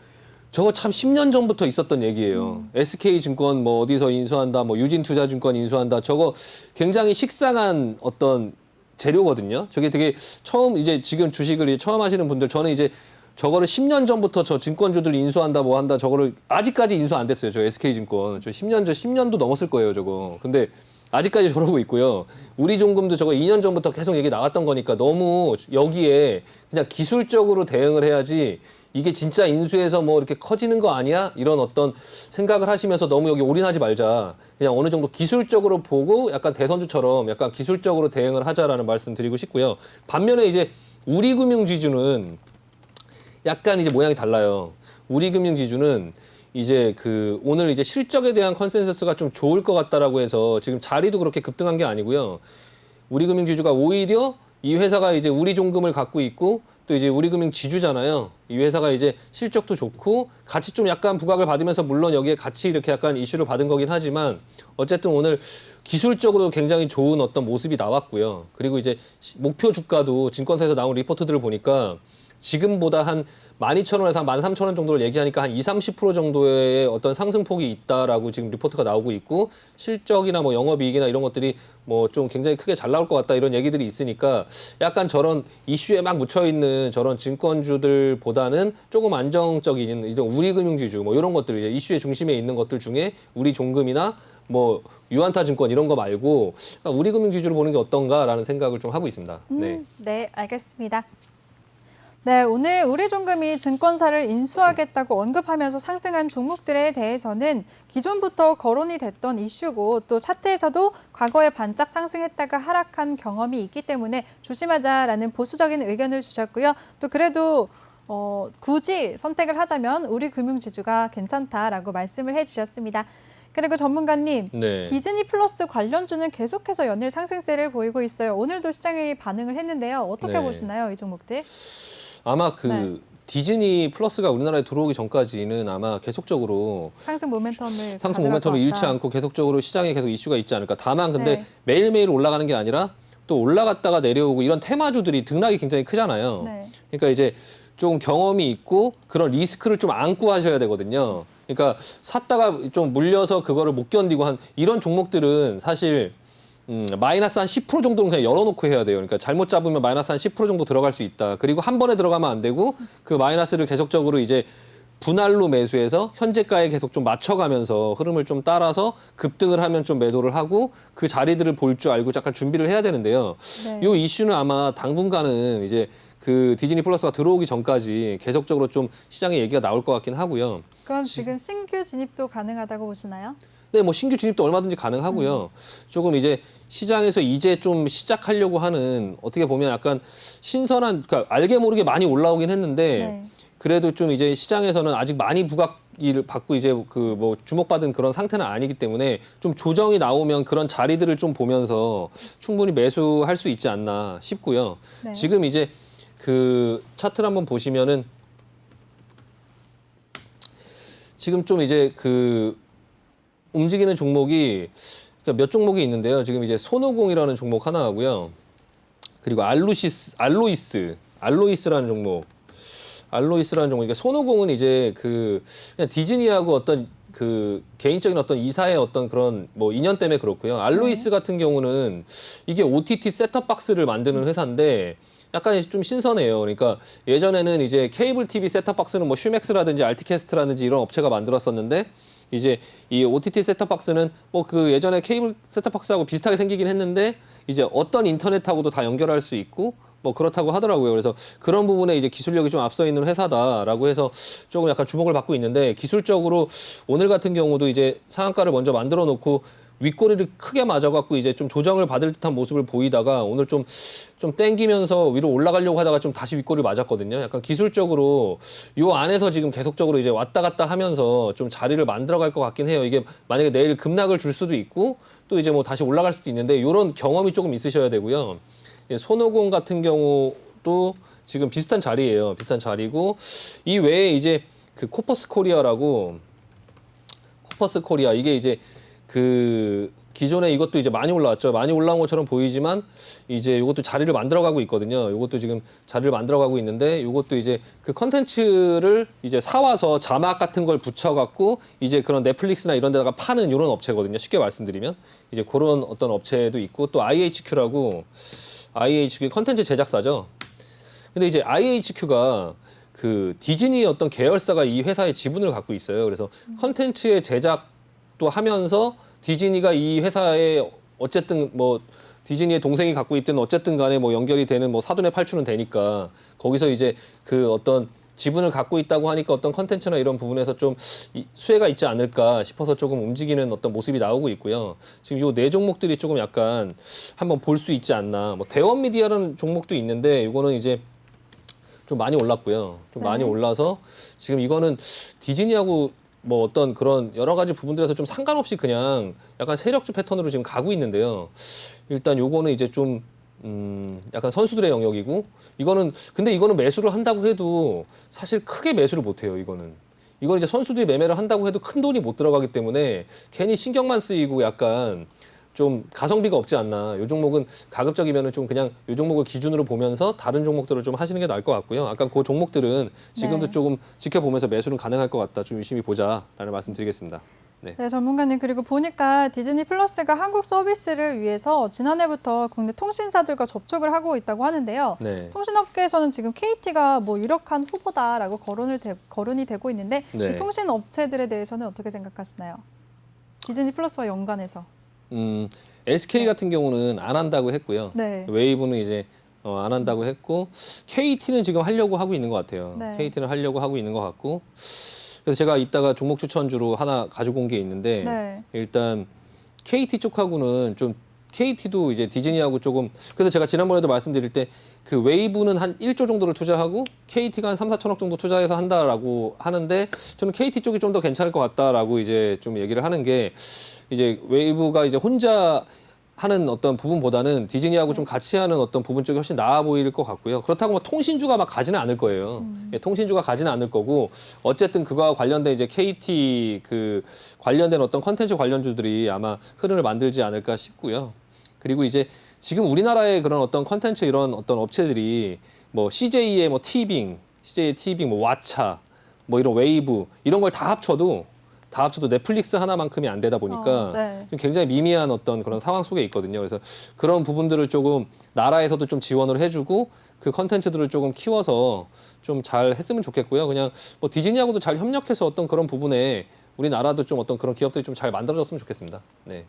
저거 참 10년 전부터 있었던 얘기예요. SK증권 뭐 어디서 인수한다, 뭐 유진투자증권 인수한다. 저거 굉장히 식상한 어떤 재료거든요. 저게 되게 처음 이제 지금 주식을 처음 하시는 분들 저는 이제 저거를 10년 전부터 저 증권주들 인수한다 뭐 한다 저거를 아직까지 인수 안 됐어요. 저 SK증권. 저 10년 전 10년도 넘었을 거예요, 저거. 근데 아직까지 저러고 있고요. 우리종금도 저거 2년 전부터 계속 얘기 나왔던 거니까 너무 여기에 그냥 기술적으로 대응을 해야지 이게 진짜 인수해서 뭐 이렇게 커지는 거 아니야? 이런 어떤 생각을 하시면서 너무 여기 올인하지 말자. 그냥 어느 정도 기술적으로 보고 약간 대선주처럼 약간 기술적으로 대응을 하자라는 말씀 드리고 싶고요. 반면에 이제 우리금융지주는 약간 이제 모양이 달라요. 우리금융지주는 이제 그 오늘 이제 실적에 대한 컨센서스가 좀 좋을 것 같다라고 해서 지금 자리도 그렇게 급등한 게 아니고요. 우리금융지주가 오히려 이 회사가 이제 우리종금을 갖고 있고 또 이제 우리금융지주잖아요. 이 회사가 이제 실적도 좋고 같이 좀 약간 부각을 받으면서 물론 여기에 같이 이렇게 약간 이슈를 받은 거긴 하지만 어쨌든 오늘 기술적으로 굉장히 좋은 어떤 모습이 나왔고요. 그리고 이제 목표 주가도 증권사에서 나온 리포트들을 보니까 지금보다 한 12,000원에서 한 13,000원 정도를 얘기하니까 한 20-30% 정도의 어떤 상승폭이 있다라고 지금 리포트가 나오고 있고 실적이나 뭐 영업이익이나 이런 것들이 뭐 좀 굉장히 크게 잘 나올 것 같다 이런 얘기들이 있으니까 약간 저런 이슈에 막 묻혀있는 저런 증권주들보다는 조금 안정적인 이런 우리금융지주 뭐 이런 것들 이제 이슈의 중심에 있는 것들 중에 우리종금이나 뭐 유한타증권 이런 거 말고 우리금융지주를 보는 게 어떤가라는 생각을 좀 하고 있습니다. 네. 네, 알겠습니다. 네, 오늘 우리종금이 증권사를 인수하겠다고 언급하면서 상승한 종목들에 대해서는 기존부터 거론이 됐던 이슈고 또 차트에서도 과거에 반짝 상승했다가 하락한 경험이 있기 때문에 조심하자라는 보수적인 의견을 주셨고요. 또 그래도 굳이 선택을 하자면 우리금융지주가 괜찮다라고 말씀을 해주셨습니다. 그리고 전문가님, 네. 디즈니 플러스 관련주는 계속해서 연일 상승세를 보이고 있어요. 오늘도 시장이 반응을 했는데요. 어떻게 네. 보시나요, 이 종목들? 아마 그 네. 디즈니 플러스가 우리나라에 들어오기 전까지는 아마 계속적으로 상승 모멘텀을 상승 가져갈 모멘텀을 것 잃지 같다. 않고 계속적으로 시장에 계속 이슈가 있지 않을까. 다만 근데 네. 매일매일 올라가는 게 아니라 또 올라갔다가 내려오고 이런 테마주들이 등락이 굉장히 크잖아요. 네. 그러니까 이제 좀 경험이 있고 그런 리스크를 좀 안고 하셔야 되거든요. 그러니까 샀다가 좀 물려서 그거를 못 견디고 한 이런 종목들은 사실 마이너스 한 10% 정도는 그냥 열어놓고 해야 돼요. 그러니까 잘못 잡으면 마이너스 한 10% 정도 들어갈 수 있다. 그리고 한 번에 들어가면 안 되고 그 마이너스를 계속적으로 이제 분할로 매수해서 현재가에 계속 좀 맞춰가면서 흐름을 좀 따라서 급등을 하면 좀 매도를 하고 그 자리들을 볼 줄 알고 잠깐 준비를 해야 되는데요. 네. 이 이슈는 아마 당분간은 이제 그 디즈니 플러스가 들어오기 전까지 계속적으로 좀 시장에 얘기가 나올 것 같긴 하고요. 그럼 지금 신규 진입도 가능하다고 보시나요? 네, 뭐 신규 진입도 얼마든지 가능하고요. 조금 이제 시장에서 이제 좀 시작하려고 하는 어떻게 보면 약간 신선한, 그러니까 알게 모르게 많이 올라오긴 했는데 네. 그래도 좀 이제 시장에서는 아직 많이 부각을 받고 이제 그 뭐 주목받은 그런 상태는 아니기 때문에 좀 조정이 나오면 그런 자리들을 좀 보면서 충분히 매수할 수 있지 않나 싶고요. 네. 지금 이제 그 차트를 한번 보시면은 지금 좀 이제 그 움직이는 종목이 그러니까 몇 종목이 있는데요. 지금 이제 손오공이라는 종목 하나 하고요. 그리고 알로이스라는 종목. 알로이스라는 종목. 그러니까 손오공은 이제 그 그냥 디즈니하고 어떤 그 개인적인 어떤 이사의 어떤 그런 뭐 인연 때문에 그렇고요. 알로이스 같은 경우는 이게 OTT 셋톱박스를 만드는 회사인데 약간 좀 신선해요. 그러니까 예전에는 이제 케이블 TV 셋톱박스는 뭐 슈맥스라든지 알티캐스트라든지 이런 업체가 만들었었는데 이제 이 OTT 셋톱박스는 뭐 그 예전에 케이블 셋톱박스하고 비슷하게 생기긴 했는데 이제 어떤 인터넷하고도 다 연결할 수 있고 뭐 그렇다고 하더라고요. 그래서 그런 부분에 이제 기술력이 좀 앞서 있는 회사다라고 해서 조금 약간 주목을 받고 있는데 기술적으로 오늘 같은 경우도 이제 상한가를 먼저 만들어 놓고 윗꼬리를 크게 맞아갖고 이제 좀 조정을 받을 듯한 모습을 보이다가 오늘 좀 땡기면서 위로 올라가려고 하다가 좀 다시 윗꼬리 맞았거든요. 약간 기술적으로 요 안에서 지금 계속적으로 이제 왔다 갔다 하면서 좀 자리를 만들어갈 것 같긴 해요. 이게 만약에 내일 급락을 줄 수도 있고 또 이제 뭐 다시 올라갈 수도 있는데 이런 경험이 조금 있으셔야 되고요. 손오공 같은 경우도 지금 비슷한 자리예요. 비슷한 자리고 이 외에 이제 그 코퍼스 코리아 이게 이제 그 기존에 이것도 이제 많이 올라왔죠. 많이 올라온 것처럼 보이지만 이제 이것도 자리를 만들어가고 있거든요. 이것도 지금 자리를 만들어가고 있는데 이것도 이제 그 컨텐츠를 이제 사와서 자막 같은 걸 붙여갖고 이제 그런 넷플릭스나 이런 데다가 파는 이런 업체거든요. 쉽게 말씀드리면 이제 그런 어떤 업체도 있고 또 IHQ라고 IHQ 컨텐츠 제작사죠. 근데 이제 IHQ가 그 디즈니 어떤 계열사가 이 회사의 지분을 갖고 있어요. 그래서 컨텐츠의 제작도 하면서 디즈니가 이 회사에 어쨌든 뭐 디즈니의 동생이 갖고 있든 어쨌든 간에 뭐 연결이 되는 뭐 사돈의 팔촌은 되니까 거기서 이제 그 어떤 지분을 갖고 있다고 하니까 어떤 컨텐츠나 이런 부분에서 좀 수혜가 있지 않을까 싶어서 조금 움직이는 어떤 모습이 나오고 있고요. 지금 요 네 종목들이 조금 약간 한번 볼 수 있지 않나. 뭐 대원 미디어라는 종목도 있는데 이거는 이제 좀 많이 올랐고요. 좀 많이 올라서 지금 이거는 디즈니하고 뭐 어떤 그런 여러 가지 부분들에서 좀 상관없이 그냥 약간 세력주 패턴으로 지금 가고 있는데요. 일단 요거는 이제 좀 약간 선수들의 영역이고 근데 이거는 매수를 한다고 해도 사실 크게 매수를 못 해요. 이거는 이제 선수들이 매매를 한다고 해도 큰 돈이 못 들어가기 때문에 괜히 신경만 쓰이고 약간 좀 가성비가 없지 않나. 요 종목은 가급적이면은 좀 그냥 요 종목을 기준으로 보면서 다른 종목들을 좀 하시는 게 나을 것 같고요. 아까 그 종목들은 지금도 조금 지켜보면서 매수는 가능할 것 같다. 좀 유심히 보자라는 말씀드리겠습니다. 네. 네, 전문가님. 그리고 보니까 디즈니 플러스가 한국 서비스를 위해서 지난해부터 국내 통신사들과 접촉을 하고 있다고 하는데요. 네. 통신업계에서는 지금 KT가 뭐 유력한 후보다라고 거론이 되고 있는데 네. 이 통신 업체들에 대해서는 어떻게 생각하시나요? 디즈니 플러스와 연관해서. SK 같은 경우는 안 한다고 했고요. 네. 웨이브는 이제 안 한다고 했고 KT는 지금 하려고 하고 있는 것 같아요. 네. KT는 하려고 하고 있는 것 같고 그래서 제가 이따가 종목 추천주로 하나 가지고 온 게 있는데 네. 일단 KT 쪽하고는 좀 KT도 이제 디즈니하고 조금 그래서 제가 지난번에도 말씀드릴 때 그 웨이브는 한 1조 정도를 투자하고 KT가 한 3, 4천억 정도 투자해서 한다라고 하는데 저는 KT 쪽이 좀 더 괜찮을 것 같다라고 이제 좀 얘기를 하는 게 이제 웨이브가 이제 혼자 하는 어떤 부분보다는 디즈니하고 좀 같이 하는 어떤 부분 쪽이 훨씬 나아 보일 것 같고요. 그렇다고 뭐 통신주가 막 가지는 않을 거예요. 예, 통신주가 가지는 않을 거고 어쨌든 그거와 관련된 이제 KT 그 관련된 어떤 컨텐츠 관련주들이 아마 흐름을 만들지 않을까 싶고요. 그리고 이제 지금 우리나라의 그런 어떤 컨텐츠 이런 어떤 업체들이 뭐 CJ의 뭐 티빙, CJ의 티빙, 뭐 왓챠, 뭐 이런 웨이브 이런 걸 다 합쳐도 넷플릭스 하나만큼이 안 되다 보니까 네. 좀 굉장히 미미한 어떤 그런 상황 속에 있거든요. 그래서 그런 부분들을 조금 나라에서도 좀 지원을 해주고 그 컨텐츠들을 조금 키워서 좀 잘 했으면 좋겠고요. 그냥 뭐 디즈니하고도 잘 협력해서 어떤 그런 부분에 우리나라도 좀 어떤 그런 기업들이 좀 잘 만들어졌으면 좋겠습니다. 네.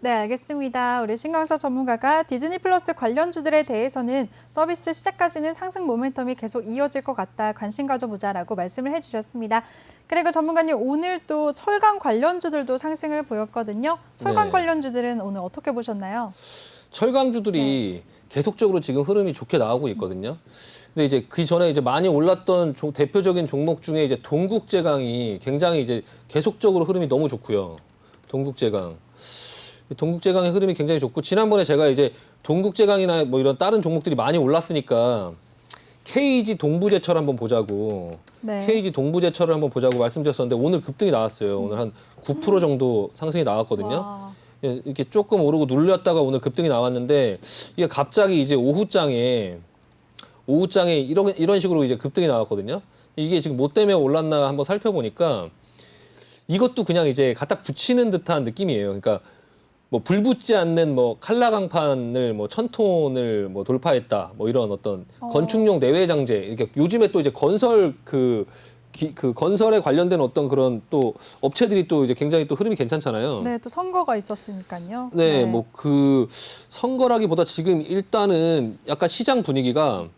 네, 알겠습니다. 우리 신광석 전문가가 디즈니 플러스 관련주들에 대해서는 서비스 시작까지는 상승 모멘텀이 계속 이어질 것 같다. 관심 가져보자라고 말씀을 해주셨습니다. 그리고 전문가님 오늘 또 철강 관련주들도 상승을 보였거든요. 철강 네. 관련주들은 오늘 어떻게 보셨나요? 철강주들이 계속적으로 지금 흐름이 좋게 나오고 있거든요. 근데 이제 그 전에 이제 많이 올랐던 대표적인 종목 중에 이제 동국제강이 굉장히 이제 계속적으로 흐름이 너무 좋고요. 동국제강의 흐름이 굉장히 좋고 지난번에 제가 이제 동국제강이나 뭐 이런 다른 종목들이 많이 올랐으니까 KG 동부제철 한번 보자고 네. KG 동부제철을 한번 보자고 말씀드렸었는데 오늘 급등이 나왔어요. 오늘 한 9% 정도 상승이 나왔거든요. 와. 이렇게 조금 오르고 눌렸다가 오늘 급등이 나왔는데 이게 갑자기 이제 오후장에 이런 식으로 이제 급등이 나왔거든요. 이게 지금 뭐 때문에 올랐나 한번 살펴보니까 이것도 그냥 이제 갖다 붙이는 듯한 느낌이에요. 그러니까 뭐 불 붙지 않는 뭐 칼라 강판을 뭐 1000톤을 뭐 돌파했다. 뭐 이런 어떤 건축용 내외 장재. 이렇게 요즘에 또 이제 건설 그 건설에 관련된 어떤 그런 또 업체들이 또 이제 굉장히 또 흐름이 괜찮잖아요. 네, 또 선거가 있었으니까요. 네, 뭐 그 선거라기보다 지금 일단은 약간 시장 분위기가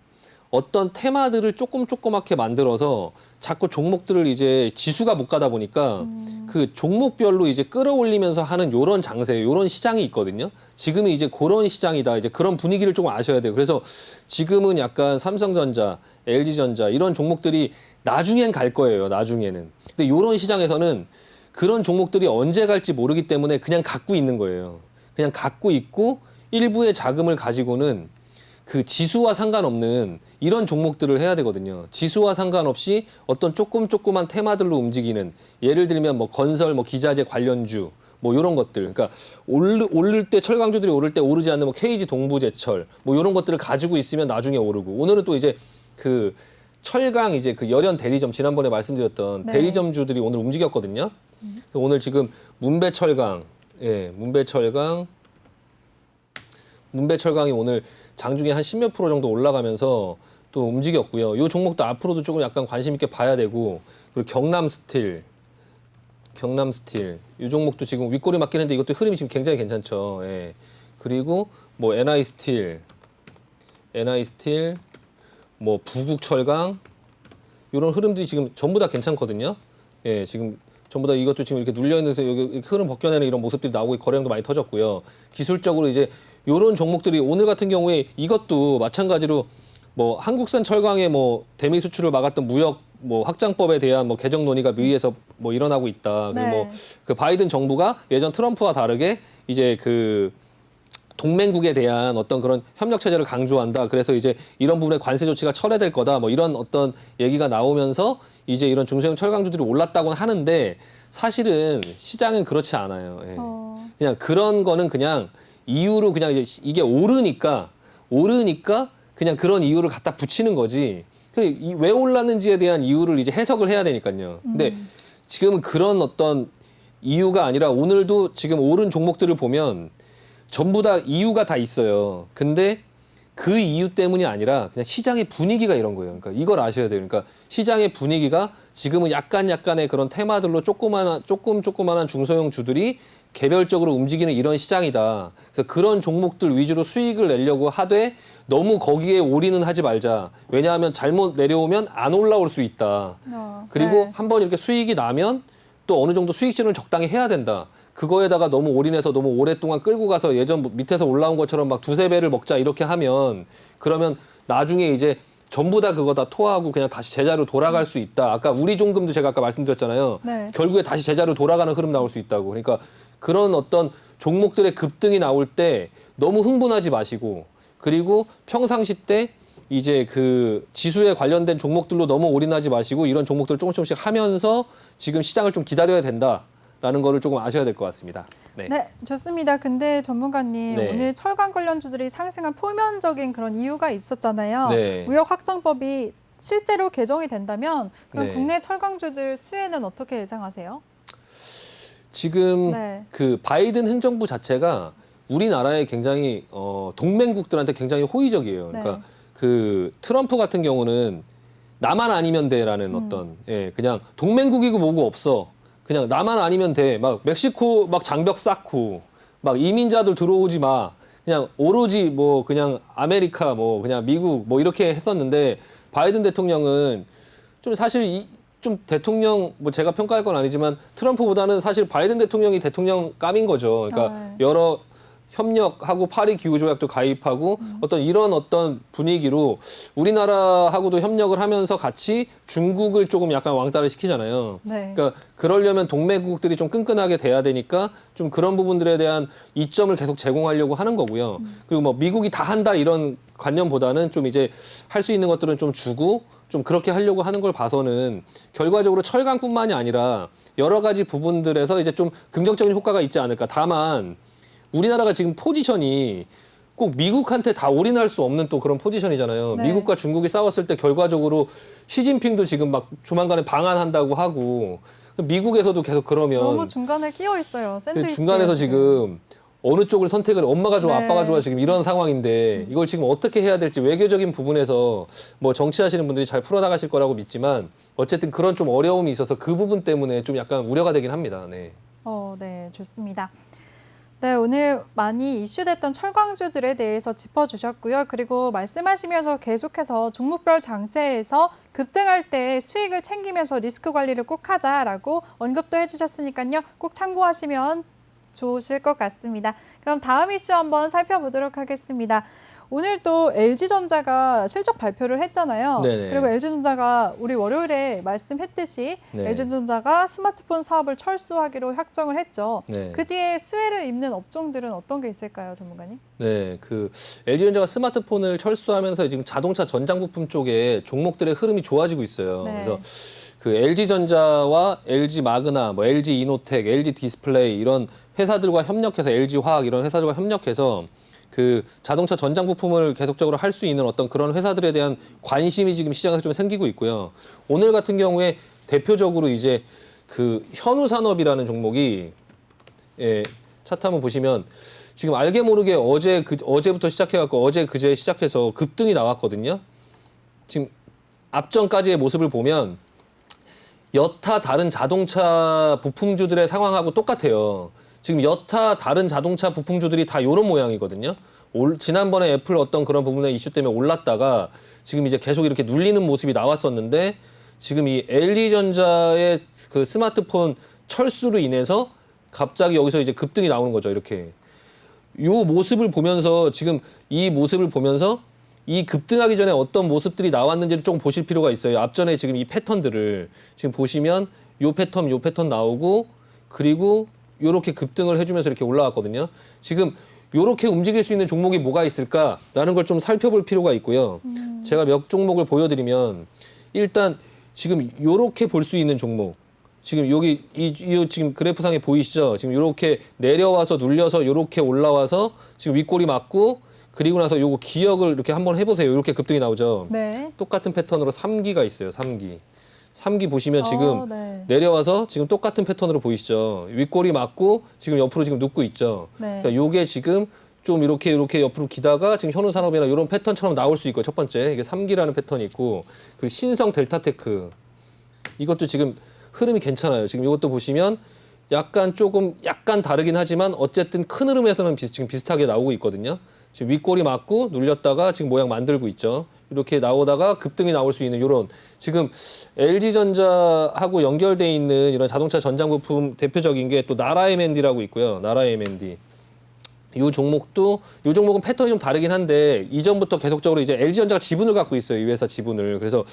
어떤 테마들을 조그맣게 만들어서 자꾸 종목들을 이제 지수가 못 가다 보니까 그 종목별로 이제 끌어올리면서 하는 요런 장세, 요런 시장이 있거든요. 지금이 이제 그런 시장이다. 이제 그런 분위기를 조금 아셔야 돼요. 그래서 지금은 약간 삼성전자, LG전자 이런 종목들이 나중엔 갈 거예요. 나중에는. 근데 요런 시장에서는 그런 종목들이 언제 갈지 모르기 때문에 그냥 갖고 있는 거예요. 그냥 갖고 있고 일부의 자금을 가지고는 그 지수와 상관없는 이런 종목들을 해야 되거든요. 지수와 상관없이 어떤 조그만 테마들로 움직이는 예를 들면 뭐 건설, 뭐 기자재 관련주 뭐 이런 것들. 그러니까 오를 때 철강주들이 오를 때 오르지 않는 뭐 KG 동부제철 뭐 이런 것들을 가지고 있으면 나중에 오르고 오늘은 또 이제 그 철강 이제 그 열연 대리점 지난번에 말씀드렸던 네. 대리점주들이 오늘 움직였거든요. 오늘 지금 문배철강이 오늘 장중에 한 10몇 프로 정도 올라가면서 또 움직였고요. 이 종목도 앞으로도 조금 약간 관심 있게 봐야 되고 그리고 경남스틸 이 종목도 지금 윗꼬리 맞긴 했는데 이것도 흐름이 지금 굉장히 괜찮죠. 예. 그리고 뭐 NI스틸 뭐 부국철강 이런 흐름들이 지금 전부 다 괜찮거든요. 예, 지금 전부 다 이것도 지금 이렇게 눌려 있는데 여기 흐름 벗겨내는 이런 모습들이 나오고 거래량도 많이 터졌고요. 기술적으로 이제 이런 종목들이 오늘 같은 경우에 이것도 마찬가지로 뭐 한국산 철강의 뭐 대미 수출을 막았던 무역 뭐 확장법에 대한 뭐 개정 논의가 미국에서 뭐 일어나고 있다. 그리고 네. 뭐 그 바이든 정부가 예전 트럼프와 다르게 이제 그 동맹국에 대한 어떤 그런 협력 체제를 강조한다. 그래서 이제 이런 부분에 관세 조치가 철회될 거다. 뭐 이런 어떤 얘기가 나오면서 이제 이런 중소형 철강주들이 올랐다고는 하는데 사실은 시장은 그렇지 않아요. 예. 그냥 그런 거는 그냥 이유로 그냥 이제 이게 오르니까 그냥 그런 이유를 갖다 붙이는 거지. 왜 올랐는지에 대한 이유를 이제 해석을 해야 되니까요. 근데 지금은 그런 어떤 이유가 아니라 오늘도 지금 오른 종목들을 보면 전부 다 이유가 다 있어요. 근데 그 이유 때문이 아니라 그냥 시장의 분위기가 이런 거예요. 그러니까 이걸 아셔야 돼요. 그러니까 시장의 분위기가 지금은 약간의 그런 테마들로 조그만한 중소형 주들이 개별적으로 움직이는 이런 시장이다. 그래서 그런 종목들 위주로 수익을 내려고 하되 너무 거기에 올인은 하지 말자. 왜냐하면 잘못 내려오면 안 올라올 수 있다. 그리고 네. 한번 이렇게 수익이 나면 또 어느 정도 수익 실현을 적당히 해야 된다. 그거에다가 너무 올인해서 너무 오랫동안 끌고 가서 예전 밑에서 올라온 것처럼 막 두세 배를 먹자 이렇게 하면 그러면 나중에 이제 전부 다 그거 다 토하고 그냥 다시 제자리로 돌아갈 수 있다. 아까 우리 종금도 제가 아까 말씀드렸잖아요. 네. 결국에 다시 제자리로 돌아가는 흐름 나올 수 있다고. 그러니까 그런 어떤 종목들의 급등이 나올 때 너무 흥분하지 마시고 그리고 평상시 때 이제 그 지수에 관련된 종목들로 너무 올인하지 마시고 이런 종목들을 조금씩 하면서 지금 시장을 좀 기다려야 된다. 라는 거를 조금 아셔야 될 것 같습니다. 네. 네, 좋습니다. 근데 전문가님, 네. 오늘 철강 관련주들이 상승한 표면적인 그런 이유가 있었잖아요. 네. 무역 확정법이 실제로 개정이 된다면 그럼 네. 국내 철강주들 수혜는 어떻게 예상하세요? 지금 네. 그 바이든 행정부 자체가 우리나라에 굉장히 동맹국들한테 굉장히 호의적이에요. 그러니까 네. 그 트럼프 같은 경우는 나만 아니면 돼라는 어떤 그냥 동맹국이고 뭐고 없어. 그냥 나만 아니면 돼. 막 멕시코 막 장벽 쌓고 막 이민자들 들어오지 마. 그냥 오로지 뭐 그냥 아메리카 뭐 그냥 미국 뭐 이렇게 했었는데 바이든 대통령은 좀 사실 좀 대통령 뭐 제가 평가할 건 아니지만 트럼프보다는 사실 바이든 대통령이 대통령 감인 거죠. 그러니까 여러 협력하고 파리 기후 조약도 가입하고 어떤 이런 어떤 분위기로 우리나라하고도 협력을 하면서 같이 중국을 조금 약간 왕따를 시키잖아요. 네. 그러니까 그러려면 동맹국들이 좀 끈끈하게 돼야 되니까 좀 그런 부분들에 대한 이점을 계속 제공하려고 하는 거고요. 그리고 뭐 미국이 다 한다 이런 관념보다는 좀 이제 할 수 있는 것들은 좀 주고 좀 그렇게 하려고 하는 걸 봐서는 결과적으로 철강뿐만이 아니라 여러 가지 부분들에서 이제 좀 긍정적인 효과가 있지 않을까. 다만 우리나라가 지금 포지션이 꼭 미국한테 다 올인할 수 없는 또 그런 포지션이잖아요. 네. 미국과 중국이 싸웠을 때 결과적으로 시진핑도 지금 막 조만간에 방한한다고 하고 미국에서도 계속 그러면 너무 중간에 끼어 있어요. 샌드위치. 중간에서 지금 어느 쪽을 선택을 엄마가 좋아 네. 아빠가 좋아 지금 이런 상황인데 이걸 지금 어떻게 해야 될지 외교적인 부분에서 뭐 정치하시는 분들이 잘 풀어나가실 거라고 믿지만 어쨌든 그런 좀 어려움이 있어서 그 부분 때문에 좀 약간 우려가 되긴 합니다. 네. 네, 좋습니다. 네, 오늘 많이 이슈됐던 철강주들에 대해서 짚어주셨고요. 그리고 말씀하시면서 계속해서 종목별 장세에서 급등할 때 수익을 챙기면서 리스크 관리를 꼭 하자라고 언급도 해주셨으니까요. 꼭 참고하시면 좋으실 것 같습니다. 그럼 다음 이슈 한번 살펴보도록 하겠습니다. 오늘 또 LG전자가 실적 발표를 했잖아요. 네네. 그리고 LG전자가 우리 월요일에 말씀했듯이 네. LG전자가 스마트폰 사업을 철수하기로 확정을 했죠. 네. 그 뒤에 수혜를 입는 업종들은 어떤 게 있을까요, 전문가님? 네, 그 LG전자가 스마트폰을 철수하면서 지금 자동차 전장 부품 쪽에 종목들의 흐름이 좋아지고 있어요. 네. 그래서 그 LG전자와 LG 마그나, 뭐 LG 이노텍, LG 디스플레이 이런 회사들과 협력해서 LG 화학 이런 회사들과 협력해서 그 자동차 전장 부품을 계속적으로 할 수 있는 어떤 그런 회사들에 대한 관심이 지금 시장에서 좀 생기고 있고요. 오늘 같은 경우에 대표적으로 이제 그 현우산업이라는 종목이 차트 한번 보시면 지금 알게 모르게 어제부터 시작해갖고 어제 그제 시작해서 급등이 나왔거든요. 지금 앞전까지의 모습을 보면 여타 다른 자동차 부품주들의 상황하고 똑같아요. 지금 여타 다른 자동차 부품주들이 다 이런 모양이거든요. 지난번에 애플 어떤 그런 부분의 이슈 때문에 올랐다가 지금 이제 계속 이렇게 눌리는 모습이 나왔었는데 지금 이 LG전자의 그 스마트폰 철수로 인해서 갑자기 여기서 이제 급등이 나오는 거죠. 이렇게. 요 모습을 보면서 지금 이 모습을 보면서 이 급등하기 전에 어떤 모습들이 나왔는지를 조금 보실 필요가 있어요. 앞전에 지금 이 패턴들을 지금 보시면 요 패턴 나오고 그리고 요렇게 급등을 해주면서 이렇게 올라왔거든요. 지금 요렇게 움직일 수 있는 종목이 뭐가 있을까라는 걸 좀 살펴볼 필요가 있고요. 제가 몇 종목을 보여드리면 일단 지금 요렇게 볼 수 있는 종목. 지금 여기 이 지금 그래프상에 보이시죠? 지금 요렇게 내려와서 눌려서 요렇게 올라와서 지금 윗골이 맞고 그리고 나서 요거 기억을 이렇게 한번 해보세요. 이렇게 급등이 나오죠. 네. 똑같은 패턴으로 3기가 있어요. 3기 보시면 지금 네. 내려와서 지금 똑같은 패턴으로 보이시죠. 윗골이 맞고 지금 옆으로 지금 눕고 있죠. 네. 그러니까 요게 지금 좀 이렇게 옆으로 기다가 지금 현우산업이나 이런 패턴처럼 나올 수 있고요. 첫 번째 이게 3기라는 패턴이 있고 그리고 신성 델타테크 이것도 지금 흐름이 괜찮아요. 지금 이것도 보시면 약간 다르긴 하지만 어쨌든 큰 흐름에서는 지금 비슷하게 나오고 있거든요. 지금 윗골이 맞고 눌렸다가 지금 모양 만들고 있죠. 이렇게 나오다가 급등이 나올 수 있는 이런 지금 LG전자하고 연결돼 있는 이런 자동차 전장 부품 대표적인 게 또 나라 M&D라고 있고요. 나라 M&D. 요 종목은 패턴이 좀 다르긴 한데 이전부터 계속적으로 이제 LG전자가 지분을 갖고 있어요. 이 회사 지분을. 그래서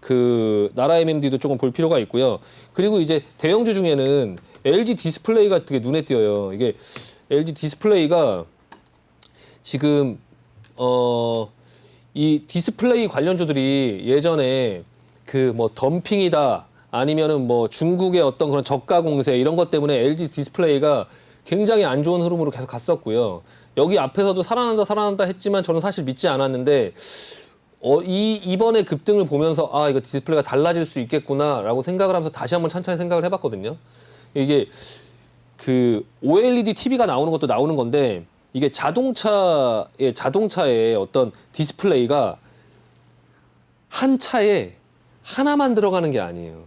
그 나라 M&D도 조금 볼 필요가 있고요. 그리고 이제 대형주 중에는 LG 디스플레이가 되게 눈에 띄어요. 이게 LG 디스플레이가 지금 이 디스플레이 관련주들이 예전에 그 뭐 덤핑이다 아니면은 뭐 중국의 어떤 그런 저가 공세 이런 것 때문에 LG 디스플레이가 굉장히 안 좋은 흐름으로 계속 갔었고요. 여기 앞에서도 살아난다 했지만 저는 사실 믿지 않았는데 이번에 급등을 보면서 아 이거 디스플레이가 달라질 수 있겠구나라고 생각을 하면서 다시 한번 천천히 생각을 해봤거든요. 이게 그 OLED TV가 나오는 것도 나오는 건데 이게 자동차의 어떤 디스플레이가 한 차에 하나만 들어가는 게 아니에요.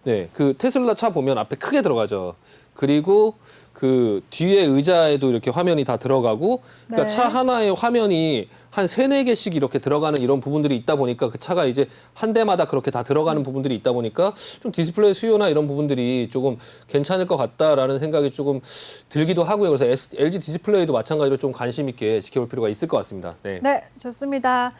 네, 그 테슬라 차 보면 앞에 크게 들어가죠. 그리고 그 뒤에 의자에도 이렇게 화면이 다 들어가고, 그러니까 네. 차 하나에 화면이 한 3-4개씩 이렇게 들어가는 이런 부분들이 있다 보니까 그 차가 이제 한 대마다 그렇게 다 들어가는 부분들이 있다 보니까 좀 디스플레이 수요나 이런 부분들이 조금 괜찮을 것 같다라는 생각이 조금 들기도 하고요. 그래서 LG 디스플레이도 마찬가지로 좀 관심 있게 지켜볼 필요가 있을 것 같습니다. 네. 네, 좋습니다.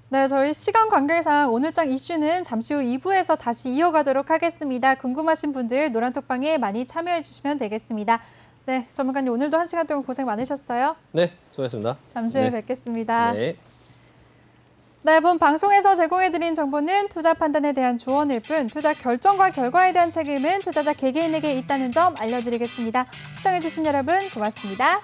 네, 저희 시간 관계상 오늘장 이슈는 잠시 후 2부에서 다시 이어가도록 하겠습니다. 궁금하신 분들 노란톡방에 많이 참여해 주시면 되겠습니다. 네, 전문가님 오늘도 1시간 동안 고생 많으셨어요. 네, 수고하셨습니다. 잠시 후에 네. 뵙겠습니다. 네. 네, 본 방송에서 제공해드린 정보는 투자 판단에 대한 조언일 뿐 투자 결정과 결과에 대한 책임은 투자자 개개인에게 있다는 점 알려드리겠습니다. 시청해주신 여러분 고맙습니다.